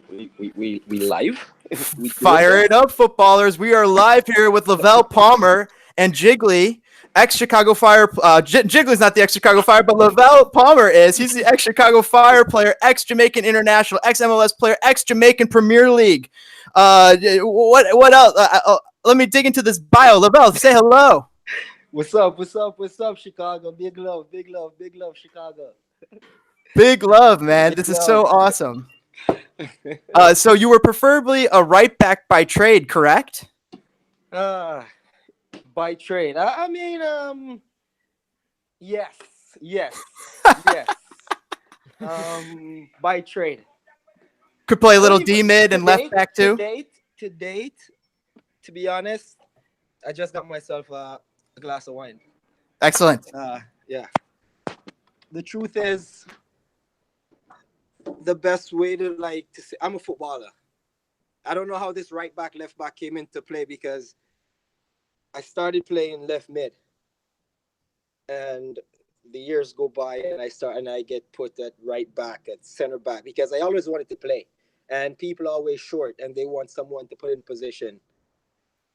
We live. We doing Fire this. it up, footballers. We are live here with Lovel Palmer and Jiggly, ex-Chicago Fire. Jiggly's not the ex-Chicago Fire, but Lovel Palmer is. He's the ex-Chicago Fire player, ex-Jamaican International, ex-MLS player, ex-Jamaican Premier League. What else? Let me dig into this bio. Lovel, say hello. What's up? What's up? What's up, Chicago? Big love, big love, big love, Chicago. Big love, man. Big This is love. so awesome. So you were preferably a right back by trade, correct? Ah, by trade. Yes, yes, yes. By trade. Could play a I little don't even D mid to and left date, back to too. date, to date. To be honest, I just got myself a glass of wine. Excellent. Yeah. The truth is, the best way to to say I'm a footballer. I don't know how this right back, left back came into play because I started playing left mid, and the years go by, and I get put at right back, at center back because I always wanted to play, and people are always short and they want someone to put in position.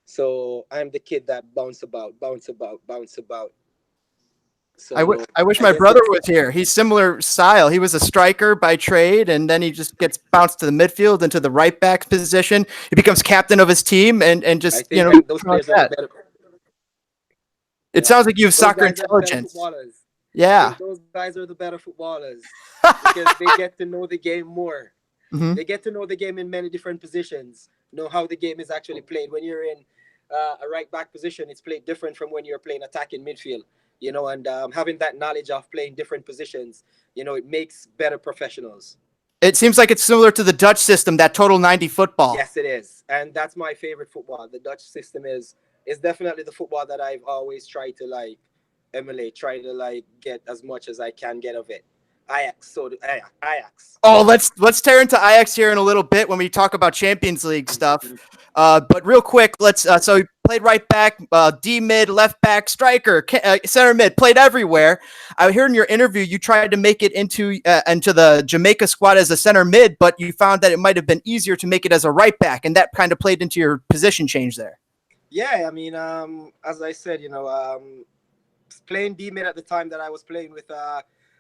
So I'm the kid that bounce about, bounce about, bounce about. So I wish I my guess brother it's was here. He's similar style. He was a striker by trade, and then he just gets bounced to the midfield into the right back position. He becomes captain of his team, and I just think those like players are the that. better. It Yeah, sounds like you have those soccer guys are the better intelligence. footballers. Yeah. Those guys are the better footballers because they get to know the game more. Hmm. They get to know the game in many different positions. Know how the game is actually played. When you're in a right back position, it's played different from when you're playing attacking midfield. And having that knowledge of playing different positions, it makes better professionals. It seems like it's similar to the Dutch system, that total 90 football. Yes, it is, and that's my favorite football. The Dutch system is definitely the football that I've always tried to emulate, try to get as much as I can get of it. Ajax, so Ajax. Oh, let's tear into Ajax here in a little bit when we talk about Champions League stuff. But real quick, let's. So he played right back, D mid, left back, striker, center mid. Played everywhere. I heard in your interview you tried to make it into the Jamaica squad as a center mid, but you found that it might have been easier to make it as a right back, and that kind of played into your position change there. Yeah, I mean, as I said, playing D mid at the time that I was playing with,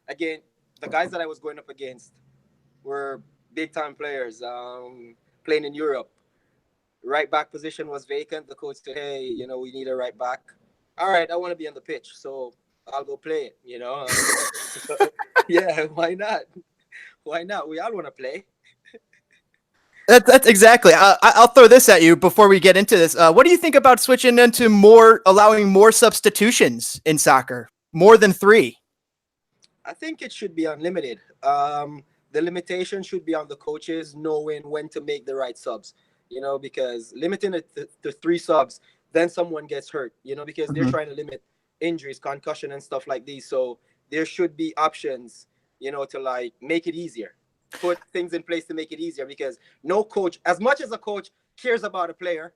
again, the guys that I was going up against were big time players, playing in Europe. Right back position was vacant. The coach said, "Hey, we need a right back." All right, I want to be on the pitch, so I'll go play it. Yeah, why not? Why not? We all want to play. That's exactly. I'll throw this at you before we get into this. What do you think about switching into allowing more substitutions in soccer, more than three? I think it should be unlimited. The limitation should be on the coaches knowing when to make the right subs. Because limiting it to three subs, then someone gets hurt. Because they're Mhm. trying to limit injuries, concussion, and stuff like these. So there should be options. To make it easier, put things in place to make it easier. Because no coach, as much as a coach cares about a player,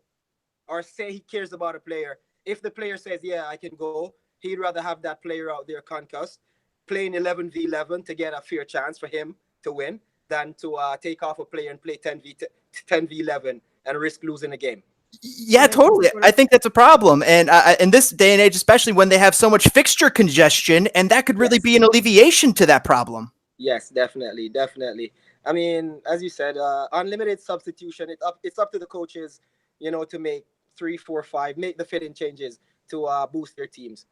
or say he cares about a player, if the player says, "Yeah, I can go," he'd rather have that player out there concussed, playing 11v11 to get a fair chance for him to win, than to take off a player and play 10v11 and risk losing a game. Yeah, totally. I think that's a problem, and in this day and age, especially when they have so much fixture congestion, and that could really be Yes, an alleviation to that problem. yes, definitely, definitely. I mean, as you said, unlimited substitution. It's up to the coaches, to make three, four, five, make the fitting changes to boost their teams.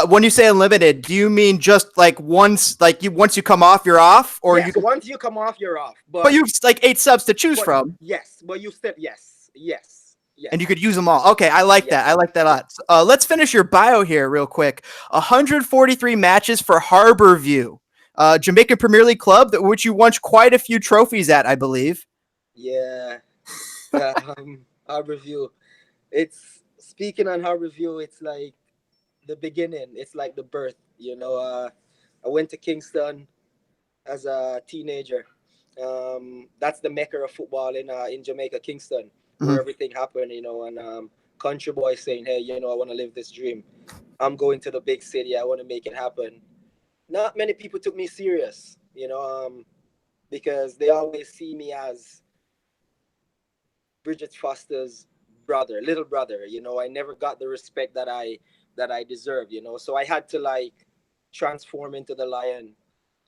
When you say unlimited, do you mean just like once you come off, you're off, or you Yes, could, once you come off, you're off. but you've like eight subs to choose But from, yes, but you still yes, yes, and you could yes, use them all? Okay, I like that. I yes, like that a yes. lot. Let's finish your bio here real quick. 143 matches for Harbour View, Jamaican Premier League club, which you won quite a few trophies at, I believe. Yeah. Harbor View. It's speaking on Harbor View. It's like the beginning. It's like the birth. I went to Kingston as a teenager. That's the mecca of football in Jamaica, Kingston, where Mhm. everything happened. And country boy saying, "Hey, I want to live this dream. I'm going to the big city. I want to make it happen." Not many people took me serious. because they always see me as Bridget Foster's brother, little brother. You know, I never got the respect that I deserve. You know, so I had to like transform into the lion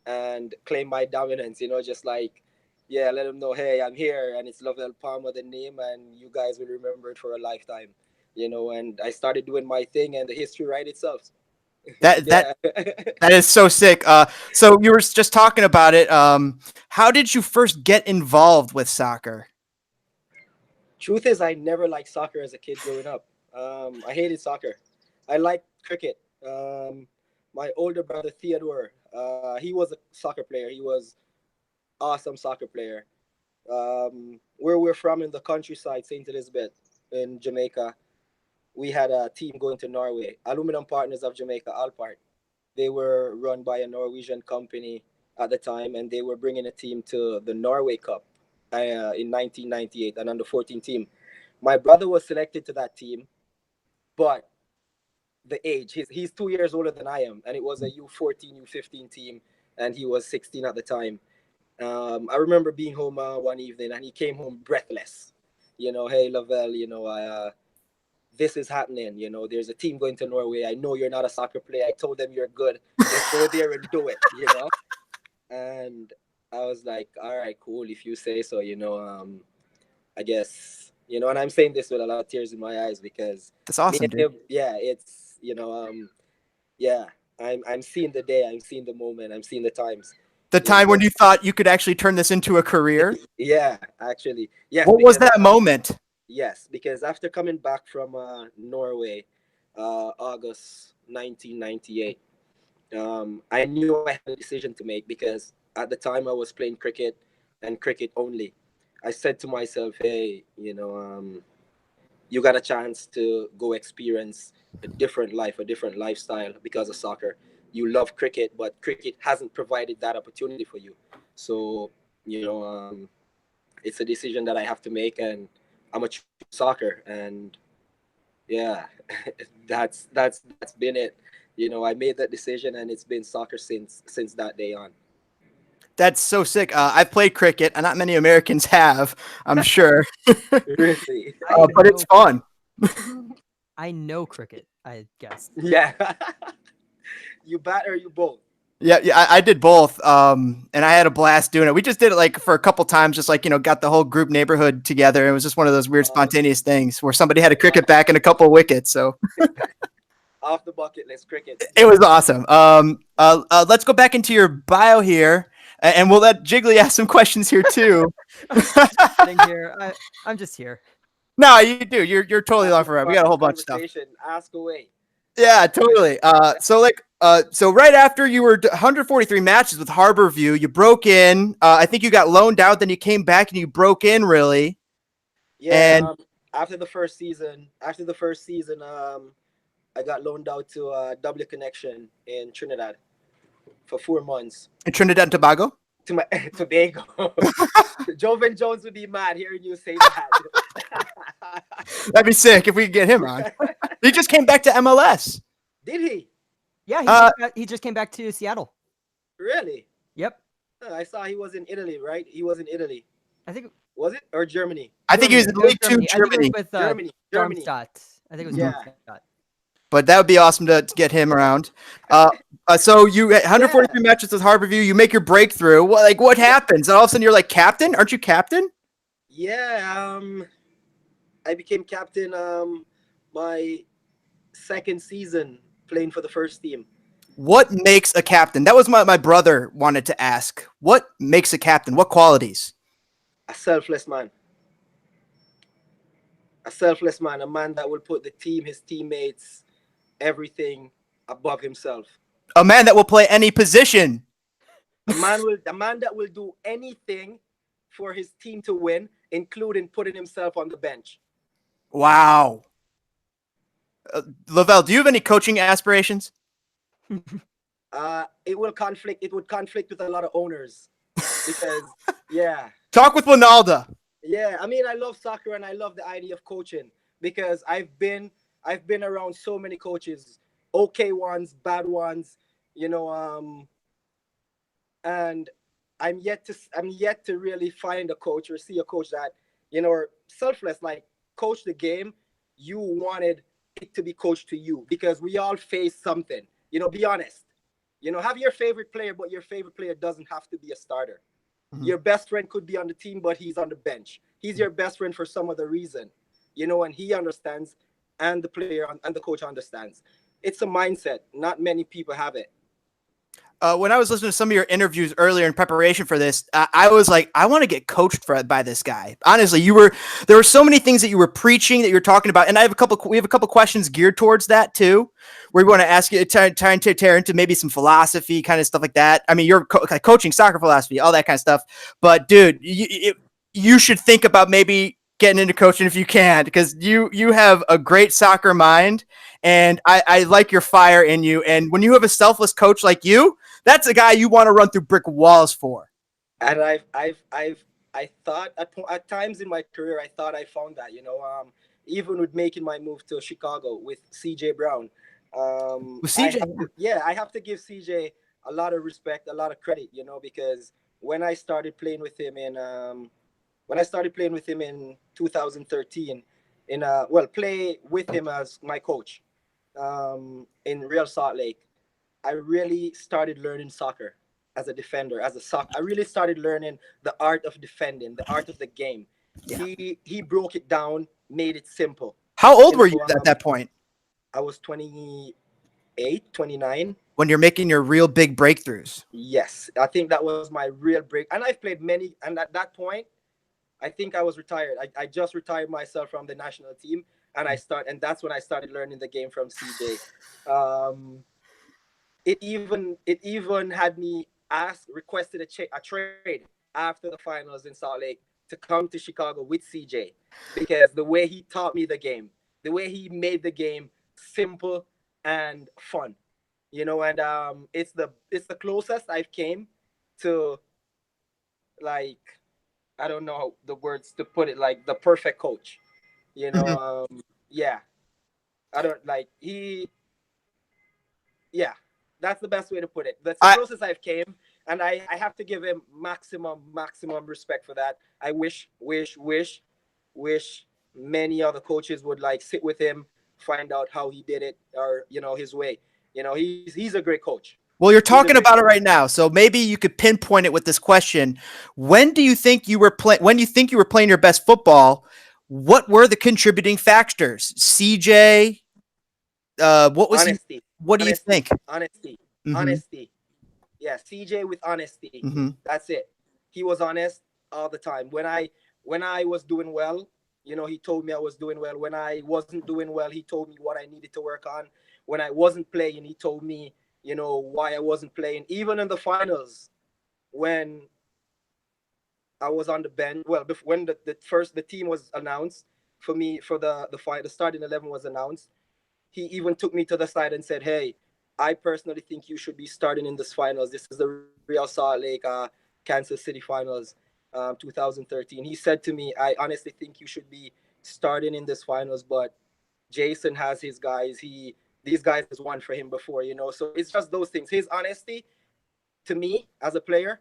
and claim my dominance. You know, just like yeah, let them know, hey, I'm here, and it's Lovel Palmer the name, and you guys will remember it for a lifetime. You know, and I started doing my thing, and the history write itself. That that Yeah. that is so sick. So you were just talking about it. How did you first get involved with soccer? Truth is, I never liked soccer as a kid growing up. I hated soccer. I liked cricket. My older brother Theodore, he was a soccer player. He was awesome soccer player. Where we're from in the countryside, Saint Elizabeth in Jamaica, we had a team going to Norway. Aluminum Partners of Jamaica, Alpart. They were run by a Norwegian company at the time, and they were bringing a team to the Norway Cup in 1998, an under 14 team. My brother was selected to that team, but the age, he's 2 years older than I am, and it was a U14, U15 team, and he was 16 at the time. I remember being home one evening, and he came home breathless. You know, hey, Lavelle, you know, this is happening. You know, there's a team going to Norway. I know you're not a soccer player. I told them you're good. Just go there and do it, you know? And I was like, all right, cool. If you say so, you know, I guess, you know, and I'm saying this with a lot of tears in my eyes because That's me awesome, and dude. him, yeah, it's, yeah, I'm seeing the day, I'm seeing the moment, I'm seeing the times, The you time when know. you thought you could actually turn this into a career. Yeah, actually, yes, What was because that moment? yes, because after coming back from Norway, August 1998, I knew I had a decision to make because at the time I was playing cricket and cricket only. I said to myself, hey, you got a chance to go experience a different life, a different lifestyle because of soccer. You love cricket, but cricket hasn't provided that opportunity for you. So, you know, it's a decision that I have to make, and I'm gonna choose soccer. And yeah, that's been it. You know, I made that decision, and it's been soccer since that day on. That's so sick. I've played cricket, and not many Americans have, I'm sure, Really? I but it's know fun. I know cricket, I guess. Yeah. You bat or you bowl? Yeah, yeah, I did both, and I had a blast doing it. We just did it like for a couple times, just like got the whole group neighborhood together. It was just one of those weird, Uh, spontaneous things where somebody had a uh, cricket bat and a couple of wickets. So Off the bucket list cricket. it was awesome. Let's go back into your bio here, and we'll let Jiggly ask some questions here too. Sitting here, I'm just here. No, you do. You're totally I'm on a for it. We part got a of whole the bunch of stuff. conversation. Ask away. Yeah, totally. So right after you were 143 matches with Harbour View, you broke in. I think you got loaned out, then you came back and you broke in really. Yeah. And After the first season, I got loaned out to W Connection in Trinidad for 4 months. in Trinidad and Tobago. To my Tobago. Joven Jones would be mad hearing you say that. That'd be sick if we could get him on. He just came back to MLS. Did he Yeah, Uh, he just came back to Seattle. really? Yep. I saw he was in Italy, right? He was in Italy. I think Was it or Germany? I think he was Germany. in It was League Two, Germany. I think it was Germany. with Germany. Darmstadt. I think it was Mhm. Yeah. Darmstadt. But that would be awesome to get him around. So you had 143 matches with Harbour View. You make your breakthrough. What happens? And all of a sudden you're like captain? Aren't you captain? Yeah. I became captain my second season playing for the first team. What makes a captain? That was my brother wanted to ask. What makes a captain? What qualities? A selfless man. A selfless man. A man that will put the team, his teammates, everything above himself. A man that will play any position. A man that will do anything for his team to win, including putting himself on the bench. Wow. Lovel, do you have any coaching aspirations? It will conflict. It would conflict with a lot of owners because, yeah, Talk with Wynalda. yeah. I mean, I love soccer and I love the idea of coaching because I've been around so many coaches, okay ones, bad ones, you know, and I'm yet to really find a coach or see a coach that, you know, are selfless, like coach the game you wanted it to be coached to you, because we all face something. You know, be honest. You know, have your favorite player, but your favorite player doesn't have to be a starter. Mhm. Your best friend could be on the team, but he's on the bench. He's your best friend for some other reason, you know, and he understands, and the player and the coach understands. It's a mindset. Not many people have it. When I was listening to some of your interviews earlier in preparation for this, I was like, I want to get coached by this guy. Honestly, there were so many things that you were preaching, that you were talking about, and we have a couple questions geared towards that too, where we want to ask you, trying to tear into maybe some philosophy kind of stuff like that. I mean, you're coaching soccer philosophy, all that kind of stuff. But dude, you should think about maybe getting into coaching if you can, because you have a great soccer mind, and I like your fire in you. And when you have a selfless coach like you, that's a guy you want to run through brick walls for. And I thought at times in my career, I thought I found that, you know, even with making my move to Chicago with CJ Brown. With CJ, I have to give CJ a lot of respect, a lot of credit, you know, because when I started playing with him in 2013, play with him as my coach in Real Salt Lake, I really started learning soccer as a defender, I really started learning the art of defending, the art of the game. yeah. He broke it down, made it simple. How old You were you know, at that point I was 28, 29. when you're making your real big breakthroughs? Yes, I think that was my real break. And I've played many. And at that point, I think I was retired. I just retired myself from the national team, and and that's when I started learning the game from CJ. It even had me requested a trade after the finals in Salt Lake to come to Chicago with CJ, because the way he taught me the game, the way he made the game simple and fun, you know. And it's the closest I've came to, like, I don't know the words to put it, like the perfect coach, you know. Mhm. Yeah, I don't like he yeah, that's the best way to put it. That's the I closest I've came, and I have to give him maximum respect for that. I wish many other coaches would like sit with him, find out how he did it, or, you know, his way. You know, he's a great coach. Well, you're He's a talking great about it coach. right now, so maybe you could pinpoint it with this question. When do you think you were playing? When you think you were playing your best football? What were the contributing factors? CJ, what was he? Honesty, What do you honesty, think? honesty, Hmm. honesty. Yeah, CJ with honesty. Hmm. That's it. He was honest all the time. When I was doing well, you know, he told me I was doing well. When I wasn't doing well, he told me what I needed to work on. When I wasn't playing, he told me, you know, why I wasn't playing. Even in the finals, when I was on the bench, well, when the team was announced for me, for the fight, the starting 11 was announced, he even took me to the side and said, "Hey, I personally think you should be starting in this finals. This is the Real Salt Lake, Kansas City finals, 2013." He said to me, "I honestly think you should be starting in this finals, but Jason has his guys. These guys has won for him before, you know." So it's just those things. His honesty to me as a player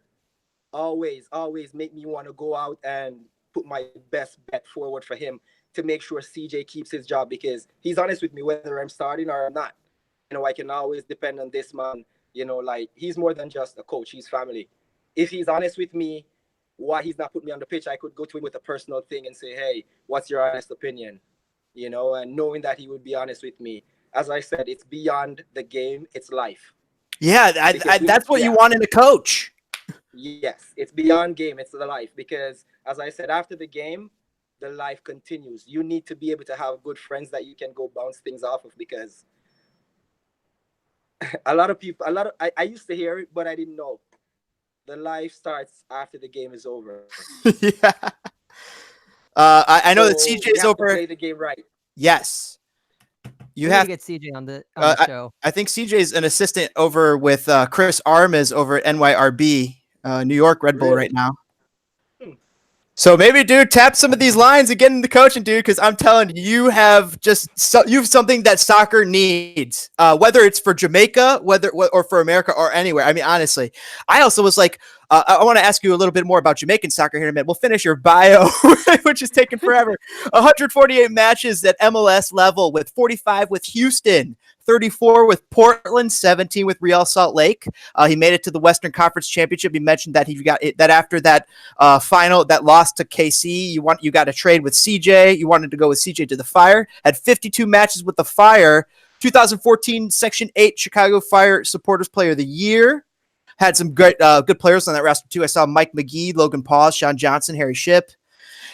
always make me want to go out and put my best bet forward for him to make sure CJ keeps his job, because he's honest with me whether I'm starting or I'm not. You know, I can always depend on this man. You know, like, he's more than just a coach, he's family. If he's honest with me why he's not putting me on the pitch, I could go to him with a personal thing and say, "Hey, what's your honest opinion?" You know, and knowing that he would be honest with me. As I said, it's beyond the game, it's life. Yeah, Because that's what you yeah, want in a coach. yes, it's beyond game, it's the life. Because as I said, after the game, the life continues. You need to be able to have good friends that you can go bounce things off of, because I used to hear it, but I didn't know. The life starts after the game is over. Yeah. I know that So we CJ's have to over. play the game right. Yes, you We need to have. get CJ on the I, show. I think CJ's an assistant over with Chris Armas over at NYRB, New York Red Bull right Really? now. Hmm. So maybe, dude, tap some of these lines and get into coaching, dude. Because I'm telling you, you have something that soccer needs. Whether it's for Jamaica, or for America, or anywhere. I mean, honestly, I also was like, I want to ask you a little bit more about Jamaican soccer here in a minute. We'll finish your bio, which is taking forever. 148 matches at MLS level, with 45 with Houston, 34 with Portland, 17 with Real Salt Lake. He made it to the Western Conference Championship. He mentioned that he got it, that after that final, that loss to KC, you got a trade with CJ. You wanted to go with CJ to the Fire. Had 52 matches with the Fire. 2014 Section 8 Chicago Fire Supporters Player of the Year. Had some great, good players on that roster too. I saw Mike McGee, Logan Paul, Sean Johnson, Harry Shipp.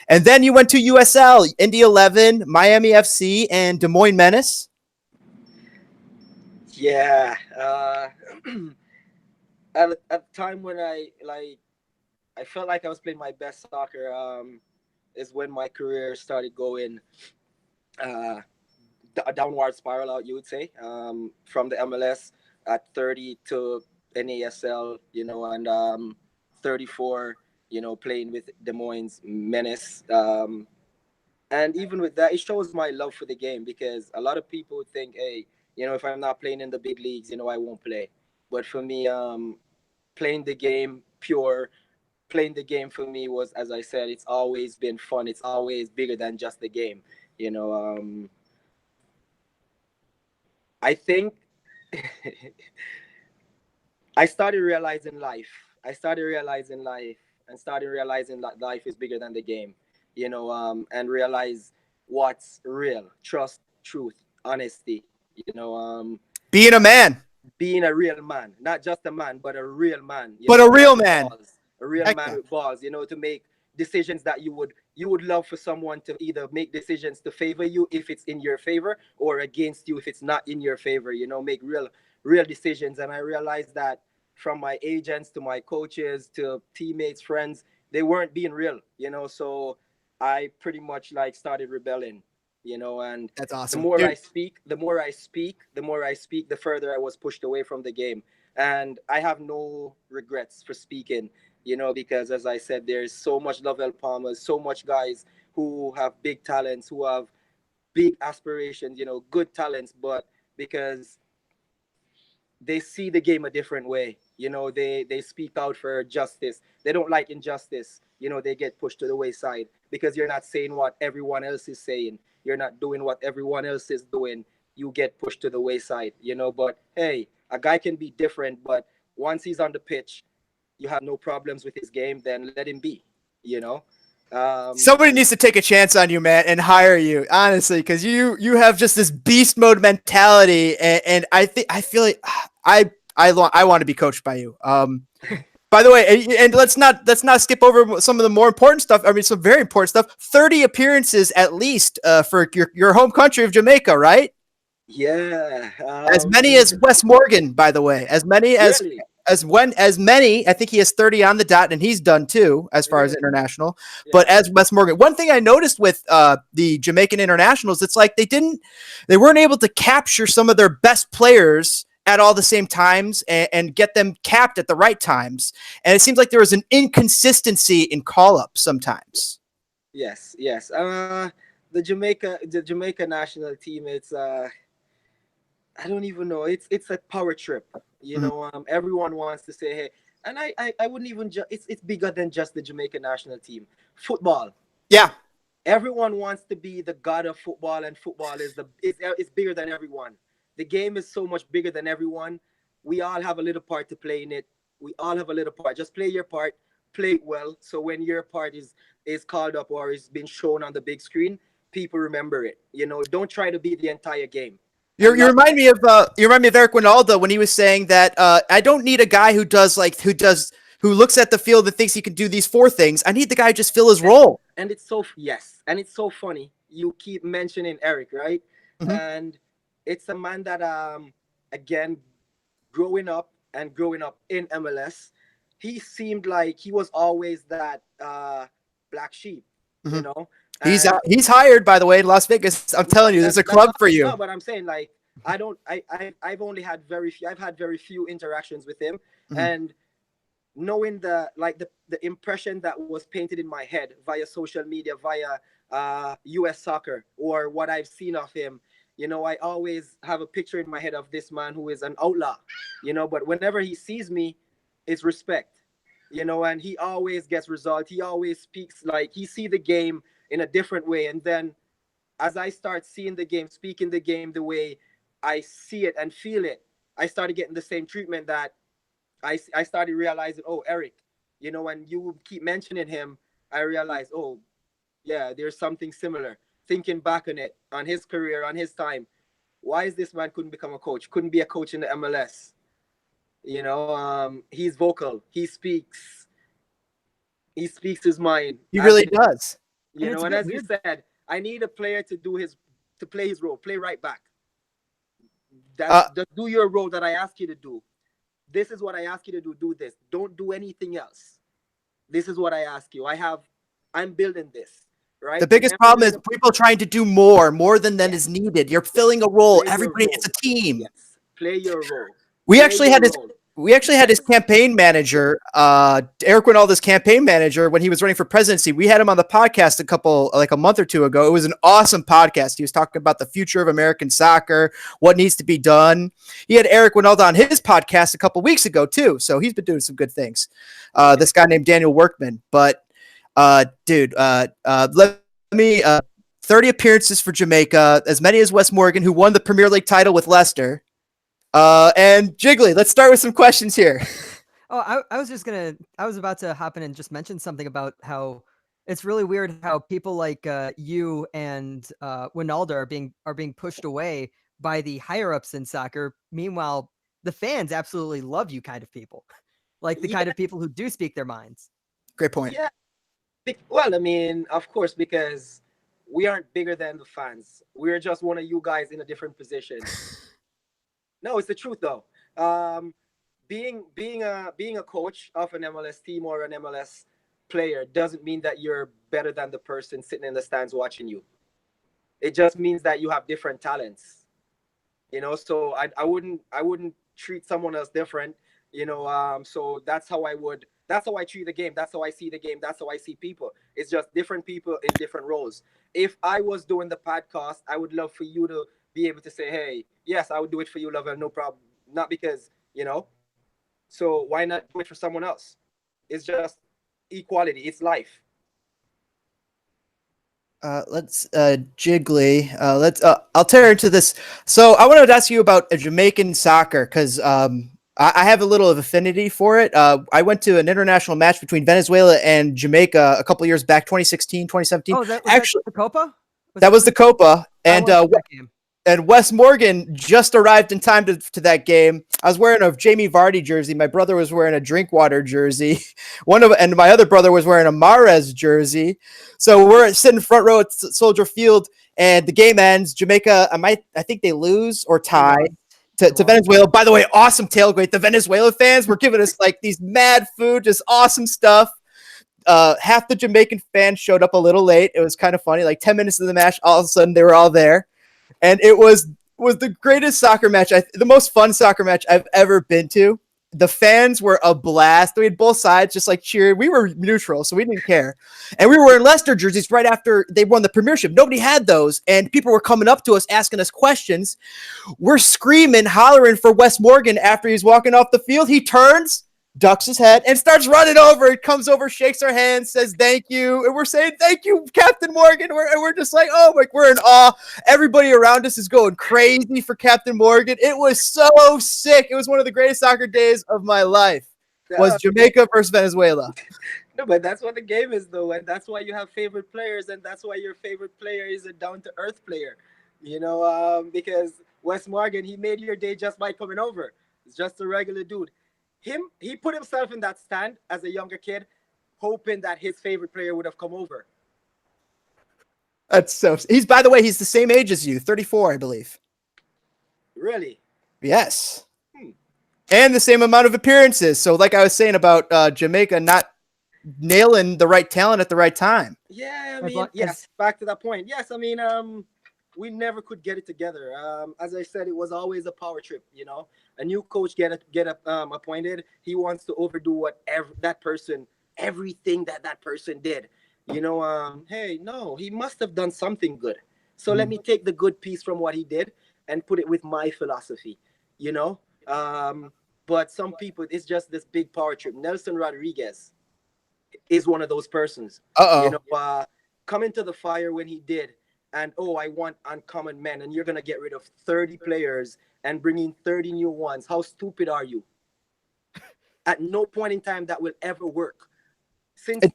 And then you went to USL, Indy 11, Miami FC, and Des Moines Menace. Yeah. At the time when I felt like I was playing my best soccer, is when my career started going a downward spiral out, you would say, from the MLS at 30 to NASL, and 34, playing with Des Moines Menace. And even with that, it shows my love for the game, because a lot of people think, hey, if I'm not playing in the big leagues, I won't play. But for me, playing the game for me was, as I said, it's always been fun. It's always bigger than just the game. I think I started realizing life. And started realizing that life is bigger than the game, and realize what's real: trust, truth, honesty, Being a man. being a real man, not just a man, but a real man. But a real man. A real man with balls, to make decisions that you would love for someone to either make decisions to favor you if it's in your favor, or against you if it's not in your favor, make real decisions. And I realized that from my agents to my coaches to teammates, friends, they weren't being real, so I pretty much started rebelling, and That's awesome. the more I speak, the further I was pushed away from the game. And I have no regrets for speaking, because as I said, there's so much Lovel Palmer, so much guys who have big talents, who have big aspirations, good talents, but because they see the game a different way, they speak out for justice. They don't like injustice, they get pushed to the wayside because you're not saying what everyone else is saying. You're not doing what everyone else is doing. You get pushed to the wayside, but hey, a guy can be different, but once he's on the pitch, you have no problems with his game, then let him be, Somebody needs to take a chance on you, man, and hire you, honestly, because you have just this beast mode mentality, and I feel like I want to be coached by you. By the way, and let's not skip over some of the more important stuff. I mean, some very important stuff. 30 appearances at least for your home country of Jamaica, right? Yeah. As many as Wes Morgan, by the way. As many as really? as many. I think he has 30 on the dot, and he's done too as far as international. Yeah. But as Wes Morgan, one thing I noticed with the Jamaican Internationals, it's like they weren't able to capture some of their best players at all the same times and get them capped at the right times. And it seems like there was an inconsistency in call-up sometimes. Yes. The Jamaica national team, it's I don't even know. It's a power trip. Everyone wants to say, hey, and I wouldn't even it's bigger than just the Jamaica national team. Football. Yeah. Everyone wants to be the god of football, and football is bigger than everyone. The game is so much bigger than everyone. We all have a little part to play in it. We all have a little part. Just play your part, play it well. So when your part is called up or is being shown on the big screen, people remember it. Don't try to be the entire game. You remind me of Eric Wynalda when he was saying that I don't need a guy who looks at the field and thinks he can do these four things. I need the guy who just fill his role. And it's so funny. You keep mentioning Eric, right? Mm-hmm. And it's a man that again, growing up in MLS, he seemed like he was always that black sheep, mm-hmm. He's hired, by the way, in Las Vegas. I'm telling you, there's a club for you. No, but I'm saying, like, I've had very few interactions with him, mm-hmm. and knowing the impression that was painted in my head via social media, via US soccer, or what I've seen of him, I always have a picture in my head of this man who is an outlaw, but whenever he sees me, it's respect. you know, and he always gets results. He always speaks like he see the game in a different way. And then as I start seeing the game, speaking the game the way I see it and feel it, I started getting the same treatment that I started realizing, oh, Eric, you know, when you keep mentioning him, I realized, oh, yeah, there's something similar. Thinking back on it, on his career, on his time, why is this man couldn't become a coach? Couldn't be a coach in the MLS? You know, he's vocal. He speaks his mind. He really does. You And know, it's a and bit as you weird. said, I need a player to play his role, play right back. Just do your role that I ask you to do. This is what I ask you to do. Do this. Don't do anything else. This is what I ask you. I'm building this. Right. The biggest problem is people trying to do more than is needed. You're filling a role. Everybody, it's a team. Yes. Play your role. We actually had his campaign manager, Eric Wynalda's campaign manager, when he was running for presidency. We had him on the podcast a month or two ago. It was an awesome podcast. He was talking about the future of American soccer, what needs to be done. He had Eric Wynalda on his podcast a couple weeks ago too. So he's been doing some good things. This guy named Daniel Workman, but dude, let me 30 appearances for Jamaica, as many as Wes Morgan, who won the Premier League title with Leicester. And Jiggly, let's start with some questions here. Oh, I was about to hop in and just mention something about how it's really weird how people like you and Wynalda are being pushed away by the higher ups in soccer. Meanwhile, the fans absolutely love you kind of people, like the kind of people who do speak their minds. Great point. Yeah. Well, I mean, of course, because we aren't bigger than the fans. We're just one of you guys in a different position. No, it's the truth though. Being a coach of an MLS team or an MLS player doesn't mean that you're better than the person sitting in the stands watching you. It just means that you have different talents. You know, so I wouldn't treat someone else different. You know, so that's how I treat the game. That's how I see the game. That's how I see people. It's just different people in different roles. If I was doing the podcast, I would love for you to be able to say, hey, yes, I would do it for you, Lovel, no problem. Not because, you know, so why not do it for someone else? It's just equality. It's life. Let's Jiggly. I'll tear into this. So I wanted to ask you about Jamaican soccer because I have a little of affinity for it. I went to an international match between Venezuela and Jamaica a couple years back, 2016, 2017. Oh, that the Copa? That was the Copa, and Wes Morgan just arrived in time to that game. I was wearing a Jamie Vardy jersey. My brother was wearing a Drinkwater jersey. And my other brother was wearing a Mahrez jersey. So we're sitting front row at Soldier Field, and the game ends. Jamaica, I think they lose or tie to Venezuela. By the way, awesome tailgate. The Venezuela fans were giving us like these mad food, just awesome stuff. Half the Jamaican fans showed up a little late. It was kind of funny. Like 10 minutes of the match, all of a sudden they were all there. And it was the greatest soccer match, the most fun soccer match I've ever been to. The fans were a blast. We had both sides just like cheering. We were neutral, so we didn't care. And we were wearing Leicester jerseys right after they won the Premiership. Nobody had those, and people were coming up to us, asking us questions. We're screaming, hollering for Wes Morgan after he's walking off the field. He turns, ducks his head, and starts running over. It comes over, shakes our hands, says thank you, and we're saying thank you, Captain Morgan. We're just like, oh, like we're in awe. Everybody around us is going crazy for Captain Morgan. It was so sick. It was one of the greatest soccer days of my life. Was Jamaica versus Venezuela. No, but that's what the game is, though, and that's why you have favorite players, and that's why your favorite player is a down-to-earth player. You know, because Wes Morgan, he made your day just by coming over. It's just a regular dude. He put himself in that stand as a younger kid, hoping that his favorite player would have come over. That's so. By the way, he's the same age as you, 34, I believe. Really? Yes. And the same amount of appearances. So, like I was saying about Jamaica not nailing the right talent at the right time. Yeah, I mean, yes. Back to that point. Yes, I mean, we never could get it together. As I said, it was always a power trip. You know, a new coach get appointed. He wants to overdo everything that person did. You know, hey, no, he must have done something good. So let me take the good piece from what he did and put it with my philosophy. You know, But some people, it's just this big power trip. Nelson Rodriguez is one of those persons. You know, coming to the Fire when he did, and I want uncommon men, and you're gonna get rid of 30 players and bring in 30 new ones. How stupid are you? At no point in time that will ever work. Since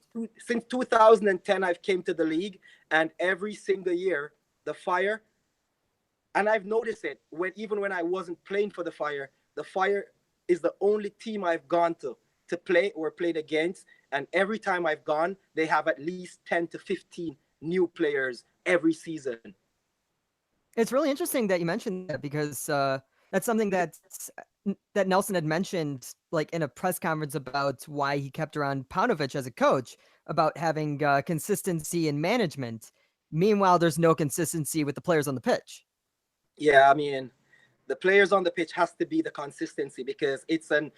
2010, I've came to the league, and every single year, the Fire, and I've noticed it even when I wasn't playing for the Fire is the only team I've gone to play or played against, and every time I've gone, they have at least 10 to 15 new players every season. It's really interesting that you mentioned that, because that's something that Nelson had mentioned, like in a press conference, about why he kept around Paunovic as a coach, about having consistency in management. Meanwhile, there's no consistency with the players on the pitch. Yeah, I mean, the players on the pitch has to be the consistency, because it's a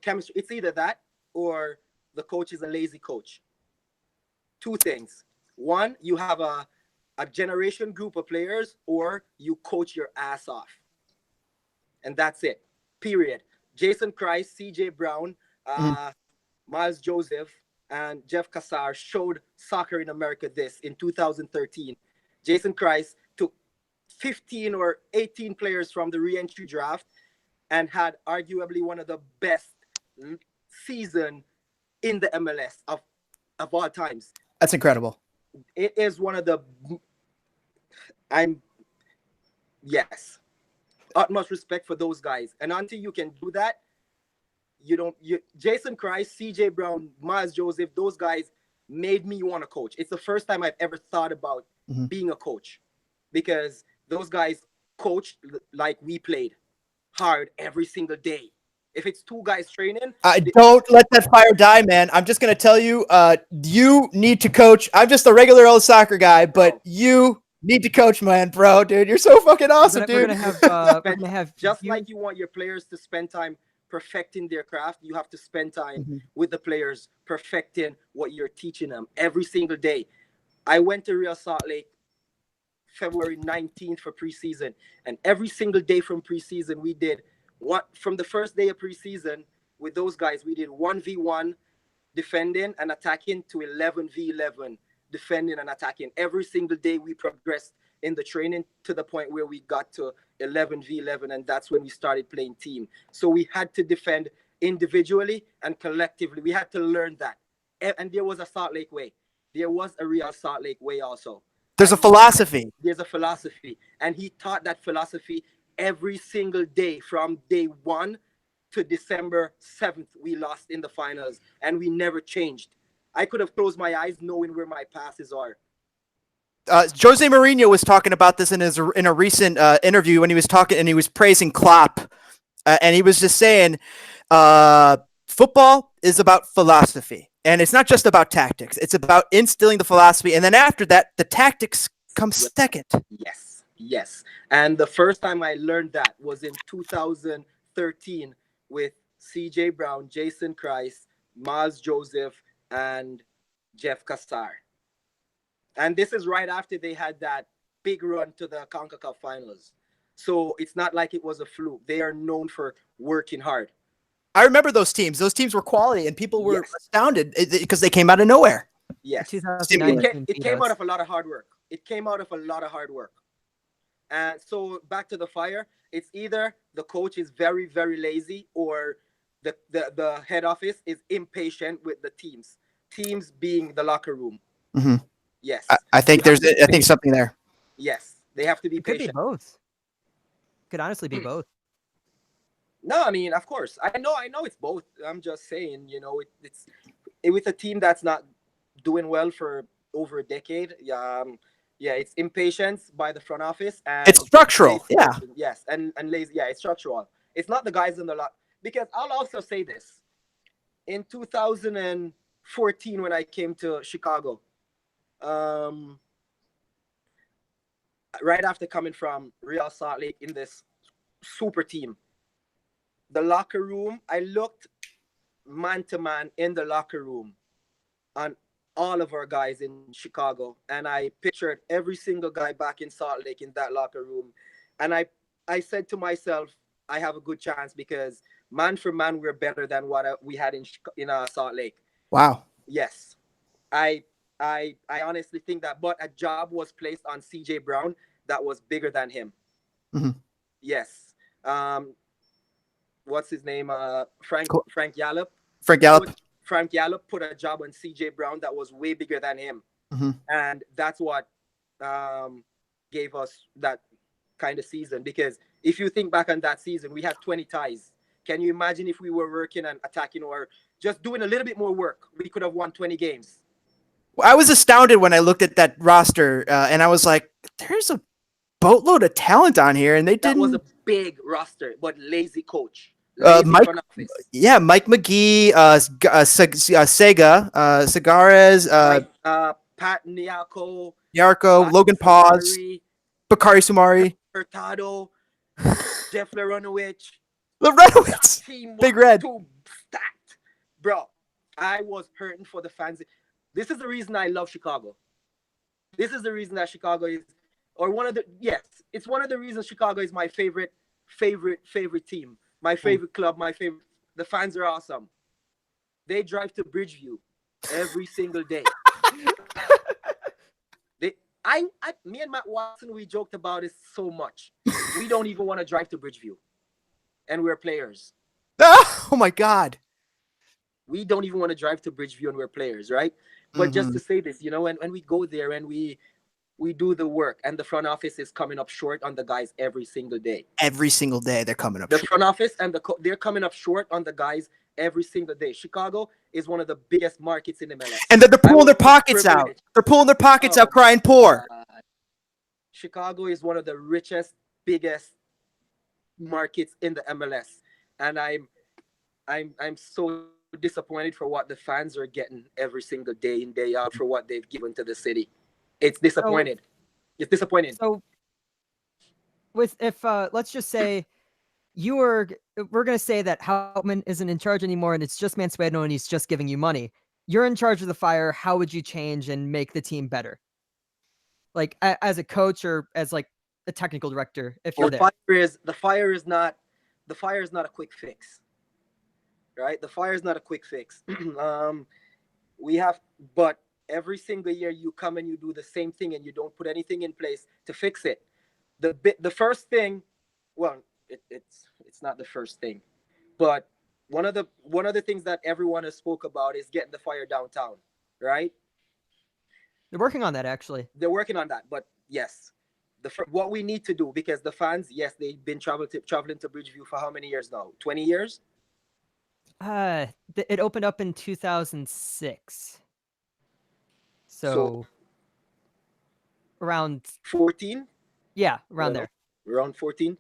chemistry. It's either that or the coach is a lazy coach. Two things. One, you have a generation group of players, or you coach your ass off. And that's it. Period. Jason Christ, CJ Brown, Miles Joseph, and Jeff Cassar showed Soccer in America this in 2013. Jason Christ took 15 or 18 players from the re-entry draft and had arguably one of the best season in the MLS of all times. That's incredible. It is one of the utmost respect for those guys. And until you can do that, Jason Christ, CJ Brown, Miles Joseph, those guys made me want to coach. It's the first time I've ever thought about being a coach, because those guys coached like we played hard every single day. If it's two guys training, don't let that fire die, man. I'm just gonna tell you, you need to coach. I'm just a regular old soccer guy, but you need to coach, man, bro, dude. You're so fucking awesome, dude. We're gonna have just like you want your players to spend time perfecting their craft, you have to spend time with the players perfecting what you're teaching them every single day. I went to Real Salt Lake February 19th for preseason, and every single day from preseason we did from the first day of preseason with those guys, we did 1v1 defending and attacking to 11v11 defending and attacking. Every single day we progressed in the training to the point where we got to 11v11, and that's when we started playing team. So we had to defend individually and collectively. We had to learn that. And there was a Salt Lake way. There was a Real Salt Lake way also. There's a philosophy. There's a philosophy. And he taught that philosophy every single day from day 1 to December 7th. We lost in the finals, and we never changed. I could have closed my eyes knowing where my passes are. Jose Mourinho was talking about this in a recent interview when he was talking, and he was praising Klopp, and he was just saying, football is about philosophy, and it's not just about tactics. It's about instilling the philosophy, and then after that, the tactics come second. Yes. And the first time I learned that was in 2013 with CJ Brown, Jason Christ, Miles Joseph, and Jeff Cassar. And this is right after they had that big run to the CONCACAF finals. So it's not like it was a fluke. They are known for working hard. I remember those teams. Those teams were quality, and people were astounded because they came out of nowhere. Yes. It came out of a lot of hard work. And so back to the Fire, it's either the coach is very, very lazy, or the head office is impatient with the teams. Teams being the locker room. Mm-hmm. Yes. I think something there. Yes. They have to be patient. Could be both. Could honestly be both. No, I mean, of course. I know it's both. I'm just saying, it's with a team that's not doing well for over a decade. It's impatience by the front office, and it's structural. Yeah. Yes, and lazy. Yeah, it's structural. It's not the guys in the lot. Because I'll also say this. In 2014, when I came to Chicago, right after coming from Real Salt Lake in this super team, the locker room, I looked man to man in the locker room on all of our guys in Chicago, and I pictured every single guy back in Salt Lake in that locker room, and I said to myself, I have a good chance because man for man, we're better than what we had in Salt Lake. Wow. Yes, I I honestly think that. But a job was placed on CJ Brown that was bigger than him. Mhm. Yes. What's his name? Cool. Frank Yallop. Frank Yallop. Frank Yallop put a job on CJ Brown that was way bigger than him, Mhm. and that's what gave us that kind of season. Because if you think back on that season, we had 20 ties. Can you imagine if we were working and attacking or just doing a little bit more work? We could have won 20 games. I was astounded when I looked at that roster, and I was like, "There's a boatload of talent on here," and they That was a didn't. big roster, but lazy coach, lazy Mike, front office. yeah, Mike McGee, Sega, Cigares, Mike, Pat Niako, Yarko, Baki Logan Paws, Sumari, Bakari Sumari, Hurtado, Jeff Laronowicz. Lorenowitz, Team was Big Red. too stacked, bro. I was hurting for the fans. This is the reason I love Chicago. This is the reason that Chicago is, or one of the yes, it's one of the reasons Chicago is my favorite team, my favorite club, my favorite. The fans are awesome. They drive to Bridgeview every single day. Me and Matt Watson, we joked about it so much. We don't even want to drive to Bridgeview, and we're players. Oh my God. We don't even want to drive to Bridgeview and we're players, right? But just to say this, when we go there and we do the work and the front office is coming up short on the guys every single day. Every single day they're coming up The short. front office and they're coming up short on the guys every single day. Chicago is one of the biggest markets in MLS. And then they're pulling their pockets out. They're pulling their pockets out crying poor. Chicago is one of the richest, biggest markets in the MLS. And I'm so disappointed for what the fans are getting every single day in, day out for what they've given to the city. It's disappointed. It's disappointing. So if let's just say we're gonna say that Houtman isn't in charge anymore and it's just Mansueto and he's just giving you money. You're in charge of the Fire. How would you change and make the team better? Like as a coach or as like a technical director, if you're there. The fire is not a quick fix. Right? The fire is not a quick fix. But every single year you come and you do the same thing and you don't put anything in place to fix it. The first thing, well, it's not the first thing, but one of the things that everyone has spoke about is getting the Fire downtown, right? They're working on that, actually. They're working on that, but yes, what we need to do, because the fans, yes, they've been traveling to Bridgeview for how many years now? 20 years? It opened up in 2006. So around 14? Yeah, around there. Around 14?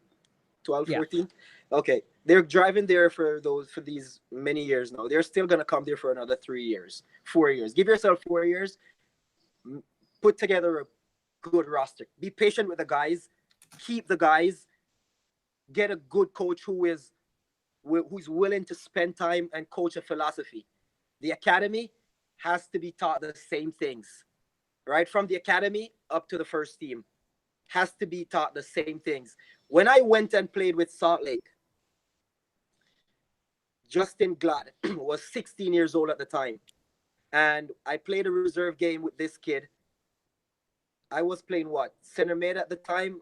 12, Yeah. 14? Okay. They're driving there for these many years now. They're still going to come there for another 3 years, 4 years. Give yourself 4 years. Put together a good roster. Be patient with the guys. Keep the guys. Get a good coach who's willing to spend time and coach a philosophy. The academy has to be taught the same things, right? From the academy up to the first team, has to be taught the same things. When I went and played with Salt Lake, Justen Glad was 16 years old at the time. And I played a reserve game with this kid. I was playing center mid at the time,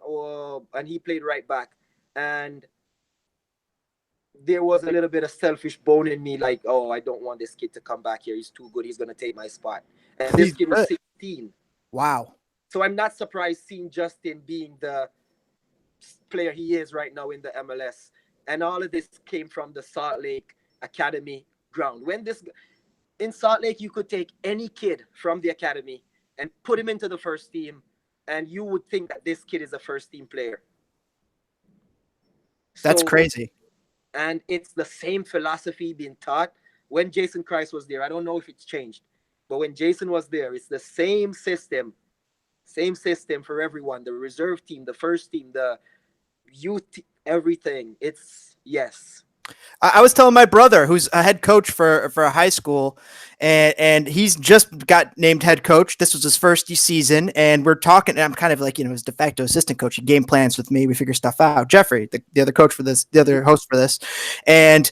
and he played right back. And there was a little bit of selfish bone in me, like, oh, I don't want this kid to come back here. He's too good. He's going to take my spot. And this kid was 16. Wow. So I'm not surprised seeing Justen being the player he is right now in the MLS. And all of this came from the Salt Lake Academy ground. In Salt Lake, you could take any kid from the academy and put him into the first team, and you would think that this kid is a first team player. That's crazy. And it's the same philosophy being taught when Jason Christ was there. I don't know if it's changed, but when Jason was there, it's the same system for everyone. The reserve team, the first team, the youth, everything. It's yes. I was telling my brother, who's a head coach for a high school, and he's just got named head coach. This was his first season, and we're talking. And I'm kind of like, his de facto assistant coach. He game plans with me. We figure stuff out. Jeffrey, the other coach for this, the other host for this, and